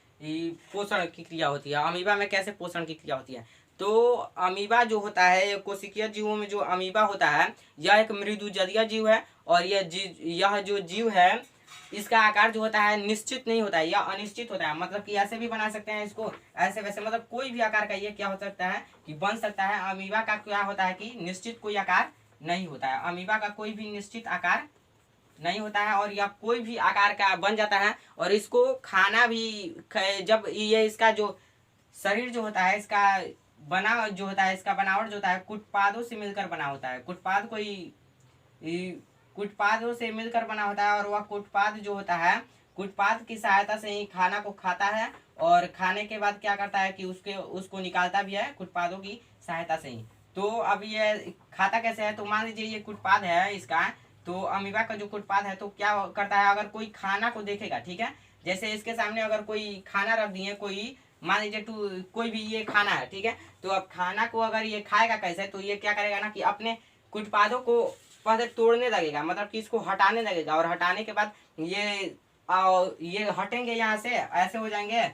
पोषण की क्रिया होती है, अमीबा में कैसे पोषण की क्रिया होती है। तो अमीबा जो होता है कोशिकीय जीवों में, जो अमीबा होता है यह एक मृदु जलीय जीव है, और यह जो जीव है इसका आकार जो होता है निश्चित नहीं होता है, यह अनिश्चित होता है। मतलब कि ऐसे भी बना सकते हैं इसको, ऐसे वैसे, मतलब कोई भी आकार का ये क्या हो सकता है कि बन सकता है। अमीबा का क्या होता है कि निश्चित कोई आकार नहीं होता है, अमीबा का कोई भी निश्चित आकार नहीं होता है, और यह कोई भी आकार का बन जाता है। और इसको खाना भी, जब ये इसका जो शरीर जो होता है, इसका बना जो होता है, इसका बनावट जो होता है कुटपादों से मिलकर बना होता है, कुटपाद कुटपादों से मिलकर बना होता है। और वह कुटपाद जो होता है कुटपाद की सहायता से ही खाना को खाता है, और खाने के बाद क्या करता है कि उसको निकालता भी है कुटपादों की सहायता से ही। तो अब ये खाता कैसे है, तो मान लीजिए ये कुटपाद है इसका, तो अमीबा का जो कुटपाद है तो क्या करता है, अगर कोई खाना को देखेगा, ठीक है, जैसे इसके सामने अगर कोई खाना रख दिए, कोई मान लीजिए कोई भी ये खाना है, ठीक है, तो अब खाना को अगर ये खाएगा कैसे, तो ये क्या करेगा ना कि अपने कुटपादों को पहले तोड़ने लगेगा, मतलब कि इसको हटाने लगेगा, और हटाने के बाद ये हटेंगे यहाँ से, ऐसे हो जाएंगे,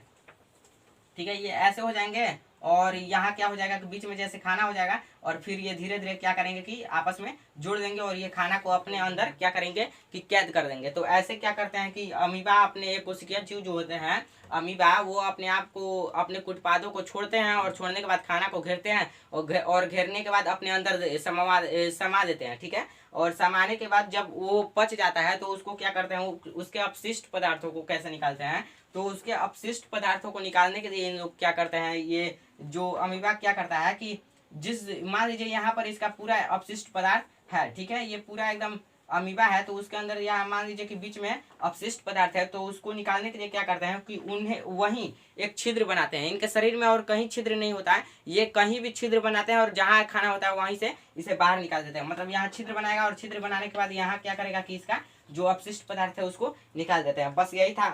ठीक है, ये ऐसे हो जाएंगे, और यहाँ क्या हो जाएगा कि बीच में जैसे खाना हो जाएगा, और फिर ये धीरे धीरे क्या करेंगे कि आपस में जोड़ देंगे, और ये खाना को अपने अंदर क्या करेंगे कि कैद कर देंगे। तो ऐसे क्या करते हैं कि अमीबा अपने कोशिकीय जीव जो होते हैं अमीबा, वो अपने आप को, अपने कुटपादों को छोड़ते हैं, और छोड़ने के बाद खाना को घेरते हैं, और घेरने के बाद अपने अंदर समा देते हैं। ठीक है, और समाने के बाद जब वो पच जाता है तो उसको क्या करते हैं, उसके अपशिष्ट पदार्थों को कैसे निकालते हैं, तो उसके अपशिष्ट पदार्थों को निकालने के लिए इन लोग क्या करते हैं, ये जो अमीबा क्या करता है कि जिस मान लीजिए यहाँ पर इसका पूरा अपशिष्ट पदार्थ है, ठीक है, ये पूरा एकदम अमीबा है, तो उसके अंदर यहाँ मान लीजिए कि बीच में अपशिष्ट पदार्थ है, तो उसको निकालने के लिए क्या करते हैं कि उन्हें वहीं एक छिद्र बनाते हैं। इनके शरीर में और कहीं छिद्र नहीं होता है, ये कहीं भी छिद्र बनाते हैं, और जहाँ खाना होता है वहीं से इसे बाहर निकाल देते हैं। मतलब यहाँ छिद्र बनाएगा, और छिद्र बनाने के बाद यहाँ क्या करेगा कि इसका जो अपशिष्ट पदार्थ है उसको निकाल देते हैं। बस यही था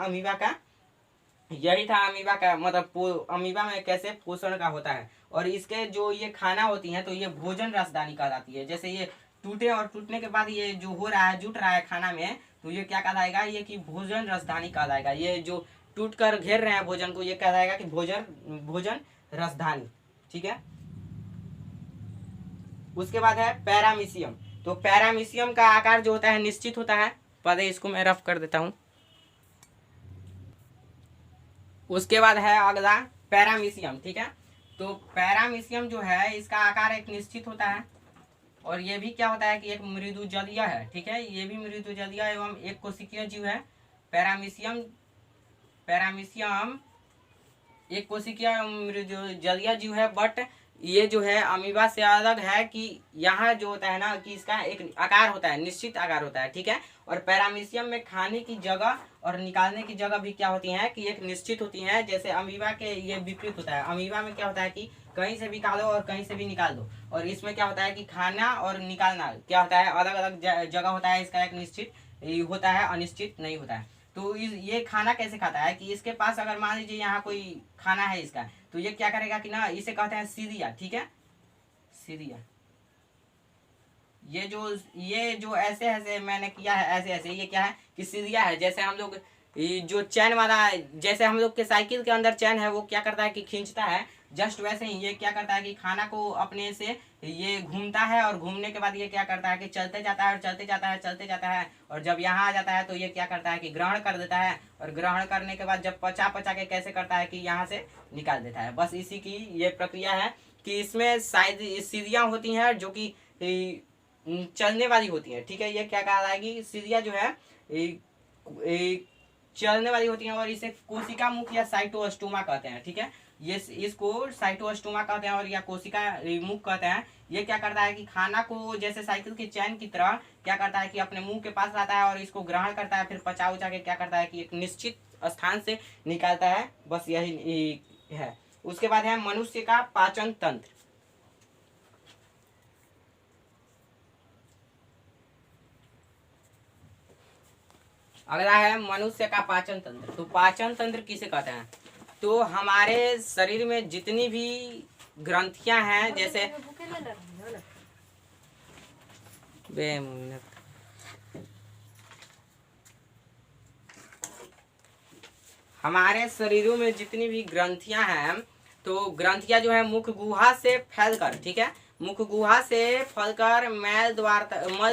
अमीबा का मतलब अमीबा में कैसे पोषण का होता है। और इसके जो ये खाना होती है तो ये भोजन रसदानी कहलाती है। जैसे ये टूटे, और टूटने के बाद ये जो हो रहा है, जुट रहा है खाना में, तो ये क्या कहलाएगा, ये कि भोजन रसदानी कहलाएगा। ये जो टूट कर घेर रहे हैं भोजन को, ये कहलाएगा कि भोजन रसदानी। ठीक है, उसके बाद है पैरामीशियम। तो पैरामीशियम का आकार जो होता है निश्चित होता है। पहले इसको मैं रफ कर देता हूँ। उसके बाद है अगला पैरामीशियम, ठीक है। तो पैरामीशियम जो है इसका आकार एक निश्चित होता है और ये भी क्या होता है कि एक मृदु जलीय है, ठीक है। ये भी मृदु जलीय एवं एक कोशिकीय जीव है। पैरामीशियम पैरामीशियम एक कोशिकीय मृदु जलीय जीव है, बट ये जो है अमीबा से अलग है कि यहाँ जो होता है ना कि इसका एक आकार होता है, निश्चित आकार होता है, ठीक है। और पैरामीशियम में खाने की जगह और निकालने की जगह भी क्या होती है कि एक निश्चित होती है। जैसे अमीबा के ये विपरीत होता है। अमीबा में क्या होता है कि कहीं से भी निकालो और कहीं से भी निकाल दो, और इसमें क्या होता है कि खाना और निकालना क्या होता है, अलग अलग जगह होता है। इसका एक निश्चित होता है, अनिश्चित नहीं होता है। तो ये खाना कैसे खाता है कि इसके पास अगर मान लीजिए यहाँ कोई खाना है इसका, तो ये क्या करेगा कि ना, इसे कहते हैं सीरिया, ठीक है, सीरिया। ये जो ऐसे ऐसे मैंने किया है, ऐसे ऐसे, ये क्या है कि सीरिया है। जैसे हम लोग जो चैन वाला, जैसे हम लोग के साइकिल के अंदर चैन है वो क्या करता है कि खींचता है, जस्ट वैसे ही ये क्या करता है कि खाना को अपने से ये घूमता है, और घूमने के बाद ये क्या करता है कि चलते जाता है और चलते जाता है, चलते जाता है, और जब यहाँ आ जाता है तो ये क्या करता है कि ग्रहण कर देता है, और ग्रहण करने के बाद जब पचा पचा के कैसे करता है कि यहाँ से निकाल देता है। बस इसी की ये प्रक्रिया है कि इसमें शायद सीढ़ियाँ होती हैं जो कि चलने वाली होती है, ठीक है। ये क्या कहा जाएगी, सीढ़ियाँ जो है चलने वाली होती हैं, और इसे कोशिका मुख या साइटोस्टोमा कहते हैं, ठीक है। ये इसको साइटोस्टोमा कहते हैं और या कोशिका मुख कहते हैं। ये क्या करता है कि खाना को जैसे साइकिल की चैन की तरह क्या करता है कि अपने मुंह के पास लाता है और इसको ग्रहण करता है, फिर पचा उचा के क्या करता है कि एक निश्चित स्थान से निकालता है। बस यही है। उसके बाद है मनुष्य का पाचन तंत्र। अगला है मनुष्य का पाचन तंत्र। तो पाचन तंत्र किसे कहते हैं, तो हमारे शरीर में जितनी भी ग्रंथियां हैं, जैसे हमारे शरीरों में जितनी भी ग्रंथियां हैं, तो ग्रंथियां जो है मुख गुहा से फैलकर, ठीक है, मुख गुहा से फैलकर मल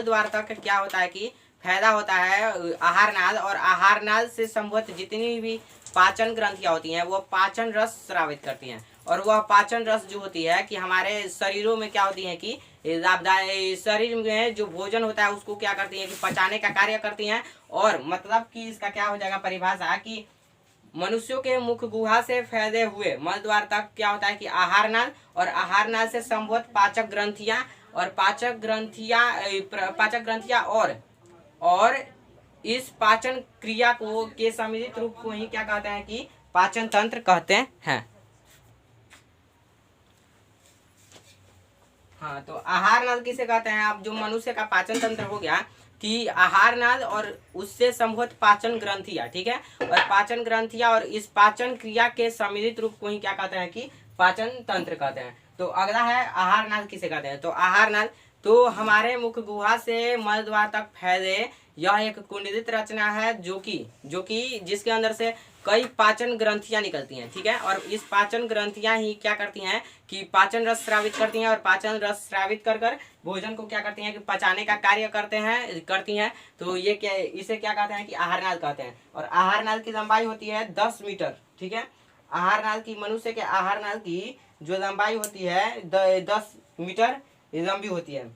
द्वार तक क्या होता है कि फैला होता है आहार नाल, और आहार नाल से संबद्ध जितनी भी पाचन ग्रंथियां होती हैं वो पाचन रस स्रावित करती हैं। और वह पाचन रस जो होती है कि हमारे शरीरों में क्या होती है कि लाभदायक, शरीर में जो भोजन होता है उसको क्या करती है कि पचाने का कार्य करती हैं। और मतलब कि इसका क्या हो जाएगा परिभाषा कि मनुष्यों के मुख गुहा से फैले हुए मल द्वार तक क्या होता है कि आहार नाल, और आहार नाल से संबद्ध पाचक ग्रंथियां, और पाचक ग्रंथियां और इस पाचन क्रिया को के सम्मिलित रूप को ही क्या कहते हैं कि पाचन तंत्र कहते हैं। हाँ, तो आहार नाल किसे कहते हैं। अब जो मनुष्य का पाचन तंत्र हो गया कि आहार नाल और उससे संबद्ध पाचन ग्रंथियां, ठीक है, और पाचन ग्रंथियां और इस पाचन क्रिया के सम्मिलित रूप को ही क्या कहते हैं कि पाचन तंत्र कहते हैं। तो अगला है आहार नाल किसे कहते हैं। तो आहार नाल तो हमारे मुख गुहा से मल द्वार तक फैले यह एक कुंडलित रचना है जो कि जिसके अंदर से कई पाचन ग्रंथियां निकलती हैं, ठीक है। और इस पाचन ग्रंथियां ही क्या करती हैं कि पाचन रस स्रावित करती हैं, और पाचन रस स्रावित कर भोजन को क्या करती हैं कि पचाने का कार्य करती हैं। तो ये क्या, इसे क्या कहते हैं कि आहार नाल कहते हैं। और आहार नाल की लंबाई होती है 10 मीटर, ठीक है। आहार नाल की, मनुष्य के आहार नाल की जो लंबाई होती है 10 मीटर लंबी होती है।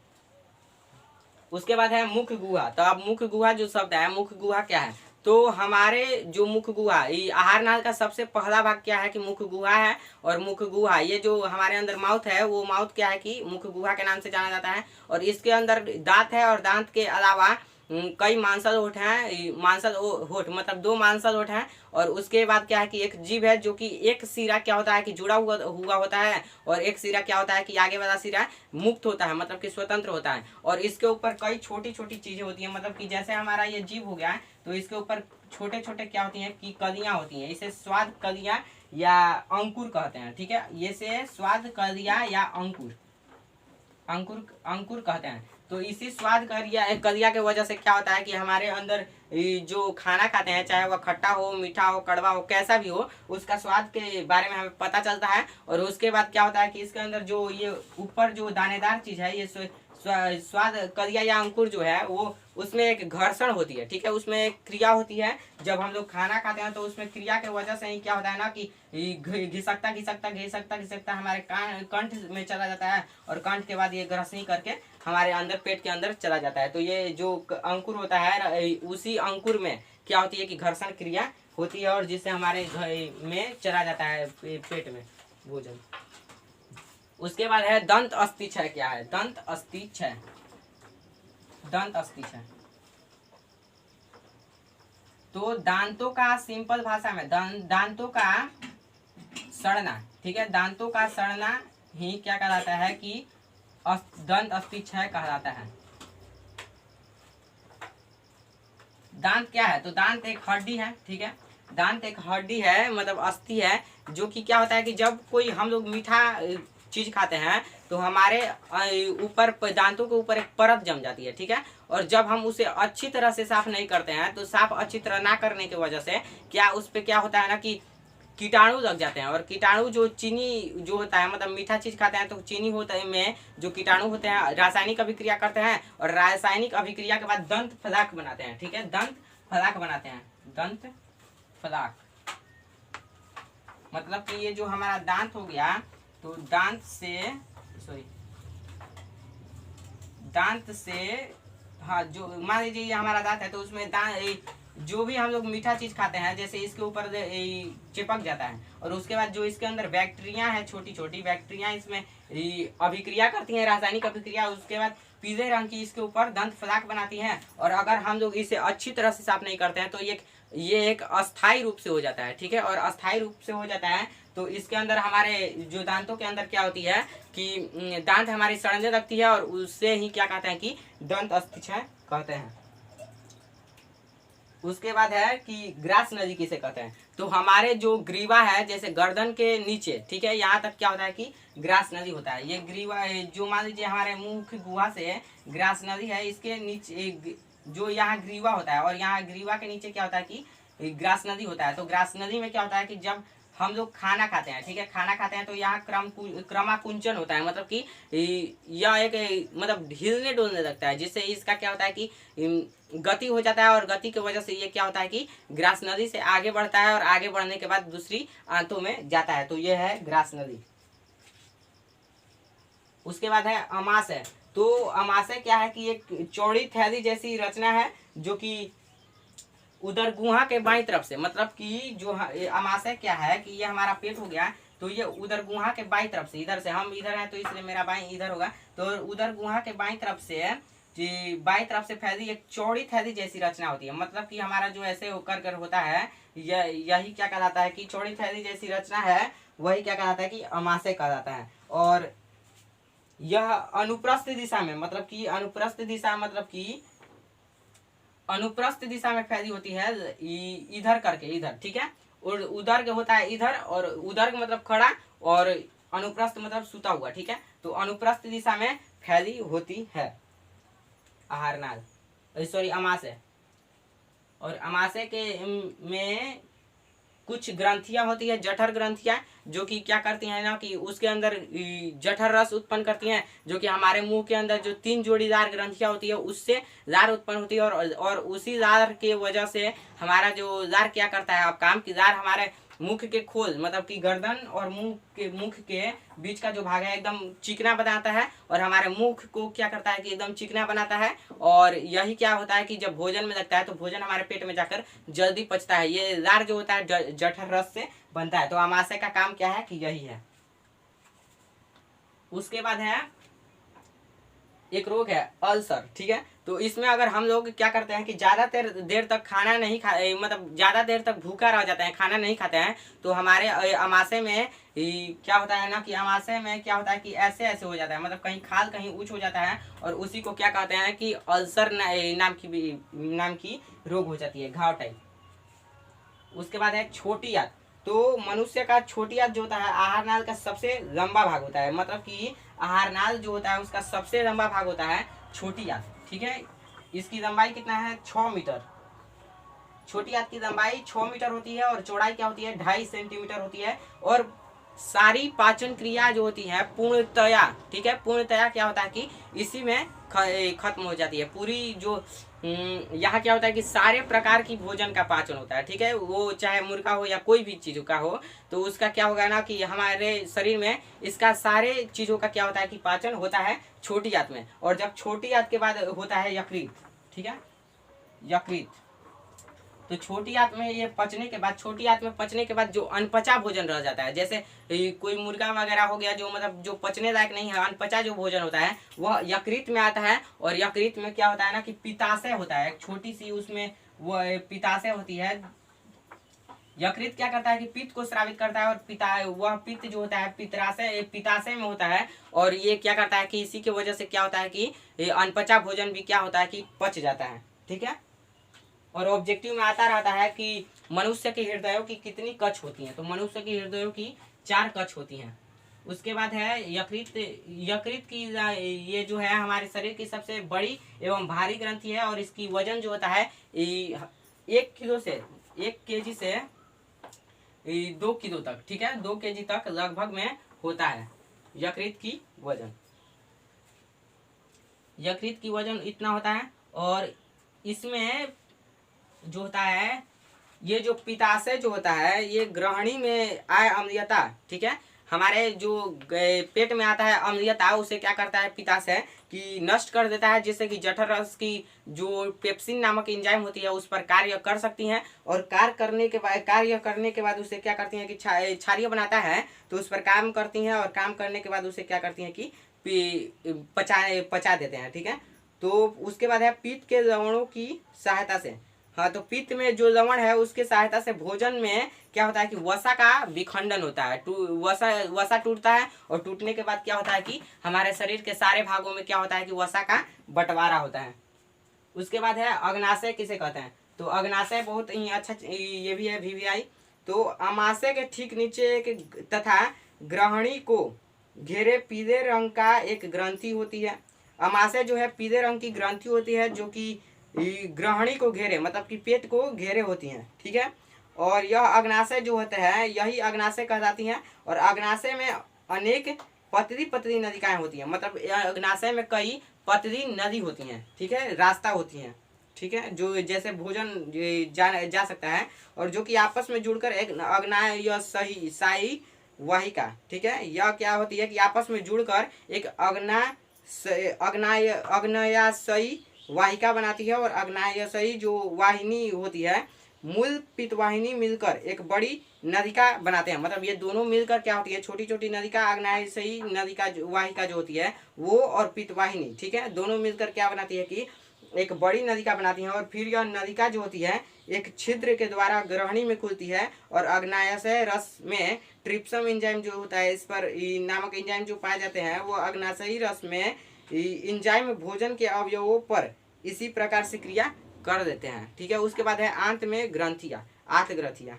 उसके बाद है मुख गुहा। तो अब मुख गुहा जो शब्द है, मुख गुहा क्या है, तो हमारे जो मुख गुहा, आहार नाल का सबसे पहला भाग क्या है कि मुख गुहा है। और मुख गुहा ये जो हमारे अंदर माउथ है, वो माउथ क्या है कि मुख गुहा के नाम से जाना जाता है। और इसके अंदर दांत है, और दांत के अलावा कई मांसल होठ हैं, मांसल होठ मतलब 2 मांसल होठ हैं। और उसके बाद क्या है कि एक जीभ है जो कि एक सिरा क्या होता है कि जुड़ा हुआ होता है, और एक सिरा क्या होता है कि आगे वाला सिरा मुक्त होता है, मतलब कि स्वतंत्र होता है। और इसके ऊपर कई छोटी छोटी चीजें होती हैं, मतलब कि जैसे हमारा ये जीभ हो गया है, तो इसके ऊपर छोटे छोटे क्या होती हैं कि कलियां होती हैं। इसे स्वाद कलियां या अंकुर कहते हैं, ठीक है। ये से स्वाद कलियां या अंकुर कहते हैं। तो इसी स्वाद कलिया के वजह से क्या होता है कि हमारे अंदर जो खाना खाते हैं, चाहे वह खट्टा हो, मीठा हो, कड़वा हो, कैसा भी हो, उसका स्वाद के बारे में हमें पता चलता है। और उसके बाद क्या होता है कि इसके अंदर जो ये ऊपर जो दानेदार चीज है, ये स्वाद कलिया या अंकुर जो है वो उसमें एक घर्षण होती है, ठीक है, उसमें एक क्रिया होती है। जब हम लोग खाना खाते हैं तो उसमें क्रिया के वजह से ही क्या होता है ना कि घिसकता घिसकता घिसकता घिसकता हमारे कंठ में चला जाता है, और कंठ के बाद ये ग्रसनी करके हमारे अंदर पेट के अंदर चला जाता है। तो ये जो अंकुर होता है उसी अंकुर में क्या होती है कि घर्षण क्रिया होती है, और जिससे हमारे में चला जाता है पेट में भोजन। उसके बाद है दंत अस्थिक्षय। क्या है दंत अस्थिक्षय? दंत अस्थिक्षय तो दांतों का, सिंपल भाषा में दांतों का सड़ना, ठीक है, दांतों का सड़ना ही क्या कहलाता है कि दंत अस्थिक्षय कहलाता है। दांत क्या है? तो दांत एक हड्डी है, ठीक है, दांत एक हड्डी है, मतलब अस्थि है, जो कि क्या होता है कि जब कोई हम लोग मीठा चीज खाते हैं तो हमारे ऊपर दांतों के ऊपर एक परत जम जाती है, ठीक है, और जब हम उसे अच्छी तरह से साफ नहीं करते हैं तो साफ अच्छी तरह ना करने की वजह से क्या उस पर क्या होता है ना कि कीटाणु लग जाते हैं, और कीटाणु जो चीनी जो होता है, मतलब मीठा चीज खाते हैं तो चीनी होता है में जो कीटाणु होते हैं रासायनिक अभिक्रिया करते हैं, और रासायनिक अभिक्रिया के बाद दंत फलाक बनाते हैं, ठीक है, दंत फलाक बनाते हैं। दंत फलाक मतलब कि ये जो हमारा दांत हो गया, तो दांत से हाँ, जो मान लीजिए ये हमारा दांत है तो उसमें जो भी हम लोग मीठा चीज खाते हैं जैसे इसके ऊपर चिपक जाता है, और उसके बाद जो इसके अंदर बैक्टीरिया है, छोटी छोटी बैक्टीरिया इसमें अभिक्रिया करती हैं, रासायनिक अभिक्रिया, उसके बाद पीले रंग की इसके ऊपर दंत फलाक बनाती हैं, और अगर हम लोग इसे अच्छी तरह से साफ नहीं करते हैं तो ये एक अस्थायी रूप से हो जाता है, ठीक है, और अस्थायी रूप से हो जाता है तो इसके अंदर हमारे जो दांतों के अंदर क्या होती है कि दांत हमारी सड़ने लगती है, और उससे ही क्या कहते हैं कि दंत अस्थिक्षय कहते हैं। उसके बाद है कि ग्रास नदी किसे कहते हैं? तो हमारे जो ग्रीवा है, जैसे गर्दन के नीचे, ठीक है, यहाँ तक क्या होता है कि ग्रास नदी होता है। ये ग्रीवा जो मान लीजिए हमारे मुख गुहा से ग्रास नदी है, इसके नीचे जो यहाँ ग्रीवा होता है, और यहाँ ग्रीवा के नीचे क्या होता है कि ग्रास नदी होता है। तो ग्रास नदी में क्या होता है कि जब हम लोग खाना खाते हैं, ठीक है, खाना खाते हैं तो यहाँ क्रमाकुंचन होता है, मतलब कि यह एक मतलब हिलने डोलने लगता है, जिससे इसका क्या होता है कि गति हो जाता है, और गति की वजह से ये क्या होता है कि ग्रास नदी से आगे बढ़ता है, और आगे बढ़ने के बाद दूसरी आंतों में जाता है, तो ये है ग्रास नदी। उसके बाद है अमाशय। तो अमाशय क्या है कि एक चौड़ी थैली जैसी रचना है, जो कि उदर गुहा के बाईं तरफ से, मतलब कि जो अमाशय क्या है कि ये हमारा पेट हो गया, तो ये उदर गुहा के बाईं तरफ से, इधर से हम इधर हैं तो इसलिए मेरा बाईं इधर होगा, तो उदर गुहा के बाईं तरफ से फैली एक चौड़ी थैली जैसी रचना होती है, मतलब कि हमारा जो ऐसे होकर कर होता है यही क्या कहलाता है कि चौड़ी थैली जैसी रचना है, वही क्या कहलाता है कि अमाशय कहलाता है। और यह अनुप्रस्थ दिशा में, मतलब कि अनुप्रस्थ दिशा में फैली होती है, इधर करके, इधर, ठीक है, और उदर्ग होता है इधर, और उदर्ग मतलब खड़ा, और अनुप्रस्थ मतलब सूता हुआ, ठीक है, तो अनुप्रस्थ दिशा में फैली होती है आहारनाल, सॉरी अमाशय। और अमाशय के में कुछ ग्रंथियां होती है, जठर ग्रंथियां, जो कि क्या करती हैं ना कि उसके अंदर जठर रस उत्पन्न करती हैं, जो कि हमारे मुंह के अंदर जो 3 जोड़ीदार ग्रंथियां होती है उससे लार उत्पन्न होती है, और उसी लार के वजह से हमारा जो लार क्या करता है अब काम की लार हमारे मुख के खोल, मतलब कि गर्दन और मुख के बीच का जो भाग है एकदम चिकना बनाता है, और हमारे मुख को क्या करता है कि एकदम चिकना बनाता है, और यही क्या होता है कि जब भोजन में लगता है तो भोजन हमारे पेट में जाकर जल्दी पचता है। ये लार जो होता है जठर रस से बनता है, तो अमाशय का काम क्या है कि यही है। उसके बाद है एक रोग है अल्सर, ठीक है, तो इसमें अगर हम लोग क्या करते हैं कि ज़्यादा देर तक खाना नहीं खा, मतलब ज़्यादा देर तक भूखा रह जाते हैं, खाना नहीं खाते हैं, तो हमारे अमाशय में क्या होता है ना कि अमाशय में क्या होता है कि ऐसे ऐसे हो जाता है, मतलब कहीं खाल कहीं ऊँच हो जाता है, और उसी को क्या कहते हैं कि अल्सर नाम की रोग हो जाती है, घाव टाइप। उसके बाद है छोटी आंत। तो मनुष्य का छोटी आंत जो होता है आहारनाल का सबसे लंबा भाग होता है, मतलब कि आहारनाल जो होता है उसका सबसे लंबा भाग होता है छोटी आंत, ठीक है, इसकी लंबाई कितना है 6 मीटर। छोटी आंत की लंबाई 6 मीटर होती है, और चौड़ाई क्या होती है 2.5 सेंटीमीटर होती है, और सारी पाचन क्रिया जो होती है पूर्णतया, ठीक है, पूर्णतया क्या होता है कि इसी में खत्म हो जाती है पूरी। जो यहाँ क्या होता है कि सारे प्रकार की भोजन का पाचन होता है, ठीक है, वो चाहे मुर्गा हो या कोई भी चीज़ों का हो, तो उसका क्या होगा ना कि हमारे शरीर में इसका सारे चीज़ों का क्या होता है कि पाचन होता है छोटी आंत में। और जब छोटी आंत के बाद होता है यकृत, ठीक है, यकृत। तो छोटी आंत में ये पचने के बाद, छोटी आंत में पचने के बाद जो अनपचा भोजन रह जाता है, जैसे कोई मुर्गा वगैरह हो गया जो मतलब जो पचने लायक नहीं है, अनपचा जो भोजन होता है वह यकृत में आता है। और यकृत में क्या होता है ना कि पित्ताशय होता है, एक छोटी सी उसमें वो पित्ताशय होती है। यकृत क्या करता है कि पित्त को स्रावित करता है, और वह पित्त जो होता है पित्ताशय में होता है। और ये क्या करता है कि इसी की वजह से क्या होता है कि अनपचा भोजन भी क्या होता है कि पच जाता है, ठीक है। और ऑब्जेक्टिव में आता रहता है कि मनुष्य के हृदयों की कितनी कक्ष होती हैं, तो मनुष्य की हृदयों की 4 कक्ष होती हैं। उसके बाद है यकृत। यकृत की ये जो है हमारे शरीर की सबसे बड़ी एवं भारी ग्रंथि है, और इसकी वजन जो होता है 1 किलो से 1 केजी से 2 किलो तक, ठीक है, 2 केजी तक लगभग में होता है यकृत की वजन। यकृत की वजन इतना होता है। और इसमें जो होता है ये जो पित्ताशय जो होता है ये ग्रहणी में आय अम्लीयता, ठीक है, हमारे जो पेट में आता है अम्लीयता, उसे क्या करता है पित्ताशय कि नष्ट कर देता है, जिससे कि जठर रस की जो पेप्सिन नामक एंजाइम होती है उस पर कार्य कर सकती हैं। और कार्य करने के बाद उसे क्या करती हैं कि क्षारीय बनाता है, तो उस पर काम करती हैं। और काम करने के बाद उसे क्या करती हैं कि पचा देते हैं, ठीक है। तो उसके बाद है पित्त के लवणों की सहायता से, हाँ, तो पित्त में जो लवण है उसके सहायता से भोजन में क्या होता है कि वसा का विखंडन होता है, वसा टूटता है। और टूटने के बाद क्या होता है कि हमारे शरीर के सारे भागों में क्या होता है कि वसा का बंटवारा होता है। उसके बाद है अग्नाशय किसे कहते हैं, तो अग्नाशय बहुत ही अच्छा ये भी है वीवीआई। तो अमाशय के ठीक नीचे एक तथा ग्रहणी को घेरे पीले रंग का एक ग्रंथि होती है। अमाशय जो है पीले रंग की ग्रंथि होती है, जो कि ग्रहणी को घेरे मतलब कि पेट को घेरे होती हैं, ठीक है। और यह अग्नाशय जो होते हैं यही अग्नाशय कहलाती हैं। और अग्नाशय में अनेक पतली पतली नलिकाएं होती हैं, मतलब अग्नाशय में कई पतली नदी होती हैं, ठीक है, रास्ता होती हैं, ठीक है, जो जैसे भोजन जा सकता है। और जो कि आपस में जुड़कर एक अग्नाशयी वाहिका, ठीक है, यह क्या होती है कि आपस में जुड़कर एक अग्नाशयी वाहिका बनाती है। और अग्नाशयी जो वाहिनी होती है मूल पित्तवाहिनी मिलकर एक बड़ी नलिका बनाते हैं, मतलब ये दोनों मिलकर क्या होती है छोटी छोटी नलिका, अग्नाशयी नलिका वाहिका जो होती है वो, और पित्तवाहिनी, ठीक है, दोनों मिलकर क्या बनाती है कि एक बड़ी नलिका बनाती है। और फिर यह नलिका जो होती है एक छिद्र के द्वारा ग्रहणी में खुलती है। और अग्नाशय रस में ट्रिप्सम एंजाइम जो होता है, इस पर नामक एंजाइम जो पाए जाते हैं, वो अग्नाशयी रस में एंजाइम भोजन के अवयवों पर इसी प्रकार से क्रिया कर देते हैं, ठीक है। उसके बाद है आंत में ग्रंथियां, आंत ग्रंथियां।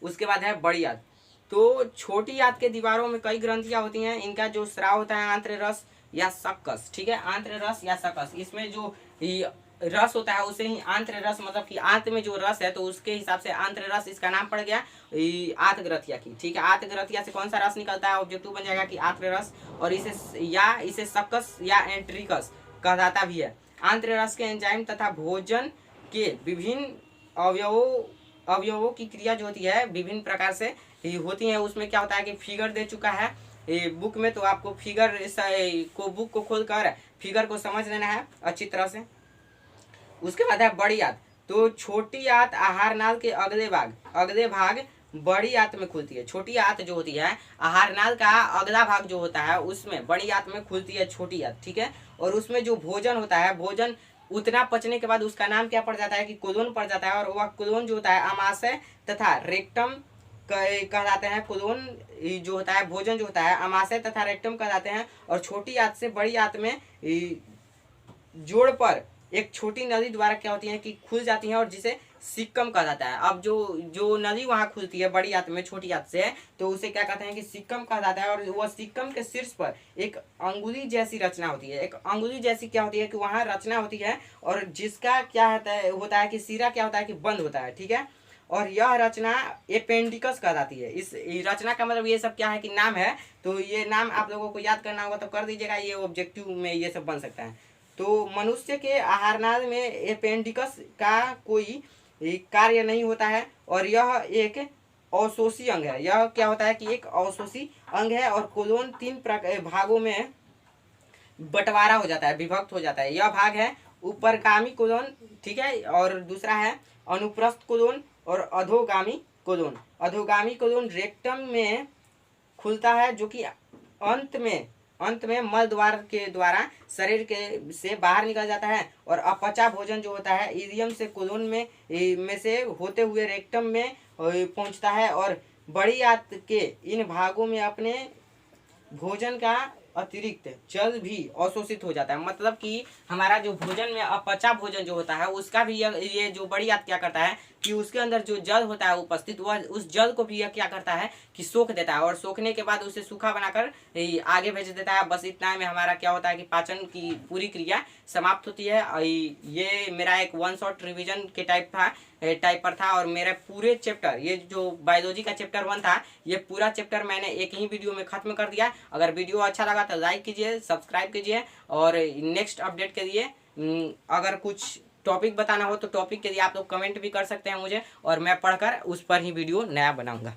उसके बाद है बड़ी आंत। तो छोटी आंत के दीवारों में कई ग्रंथियां होती हैं, इनका जो स्राव होता है आंत्र रस या सक्कस, ठीक है, आंत्र रस या सक्कस। इसमें जो रस होता है उसे ही आंत्र रस, मतलब कि आंत में जो रस है तो उसके हिसाब से आंत्र रस इसका नाम पड़ गया आंत ग्रंथिया की, ठीक है। आंत ग्रंथिया से कौन सा रस निकलता है, ऑब्जेक्टिव बन जाएगा कि आंत्र रस। और इसे सक्कस या एंट्रिकस कहलाता भी है। आंत्र रस के एंजाइम तथा भोजन के विभिन्न अवयवों की क्रिया जो होती है विभिन्न प्रकार से होती है। उसमें क्या होता है कि फिगर दे चुका है बुक में, तो आपको फिगर बुक को खोलकर फिगर को समझ लेना है अच्छी तरह से। उसके बाद है बड़ी आंत। तो छोटी आंत आहार नाल के अगले भाग बड़ी आंत में खुलती है। छोटी आंत जो होती है आहार नाल का अगला भाग जो होता है उसमें बड़ी आंत में खुलती है छोटी आंत, ठीक है। और उसमें जो भोजन होता है, भोजन उतना पचने के बाद उसका नाम क्या पड़ जाता है कि कोलोन पड़ जाता है। और वह कोलोन जो होता है अमाशय तथा रेक्टम कहलाते हैं। कोलोन जो होता है भोजन जो होता है अमाशय तथा रेक्टम कहलाते हैं। और छोटी आंत से बड़ी आंत में जोड़ पर एक छोटी नदी द्वारा क्या होती है कि खुल जाती है, और जिसे सिक्कम कहा जाता है। अब जो नदी वहां खुलती है बड़ी आंत में छोटी आंत से, तो उसे क्या कहते हैं कि सिक्कम कहा जाता है। और वह सिक्कम के शीर्ष पर एक अंगुली जैसी रचना होती है। एक अंगुली जैसी क्या होती है कि वहां रचना होती है, और जिसका क्या होता है कि सिरा क्या होता है कि बंद होता है, ठीक है। और यह रचना अपेंडिकस कहलाती है। इस रचना का मतलब ये सब क्या है कि नाम है, तो ये नाम आप लोगों को याद करना होगा तो कर दीजिएगा, ये ऑब्जेक्टिव में ये सब बन सकता है। तो मनुष्य के आहारनाल में अपेंडिकस का कोई कार्य नहीं होता है और यह एक अवशोषी अंग है। यह क्या होता है कि एक अवशोषी अंग है और कोलोन 3 भागों में बंटवारा हो जाता है, विभक्त हो जाता है। यह भाग है ऊपरगामी कोलोन, ठीक है, और दूसरा है अनुप्रस्थ कोलोन और अधोगामी कोलोन। अधोगामी कोलोन रेक्टम में खुलता है जो कि अंत में मल द्वार के द्वारा शरीर के से बाहर निकल जाता है और अपचा भोजन जो होता है इलियम से कोलोन में से होते हुए रेक्टम में पहुंचता है और बड़ी आंत के इन भागों में अपने भोजन का अतिरिक्त जल भी अवशोषित हो जाता है। मतलब कि हमारा जो भोजन में अपचा भोजन जो होता है उसका भी ये जो बड़ी आंत क्या करता है कि उसके अंदर जो जल होता है उपस्थित, वह उस जल को भी यह क्या करता है कि सोख देता है और सोखने के बाद उसे सूखा बनाकर आगे भेज देता है। बस इतना में हमारा क्या होता है कि पाचन की पूरी क्रिया समाप्त होती है। ये मेरा एक 1 शॉट रिवीजन के टाइप पर था और मेरा पूरे चैप्टर, ये जो बायोलॉजी का चैप्टर 1 था, ये पूरा चैप्टर मैंने एक ही वीडियो में खत्म कर दिया। अगर वीडियो अच्छा लगा तो लाइक कीजिए, सब्सक्राइब कीजिए और नेक्स्ट अपडेट के लिए अगर कुछ टॉपिक बताना हो तो टॉपिक के लिए आप लोग कमेंट भी कर सकते हैं मुझे और मैं पढ़कर उस पर ही वीडियो नया बनाऊंगा।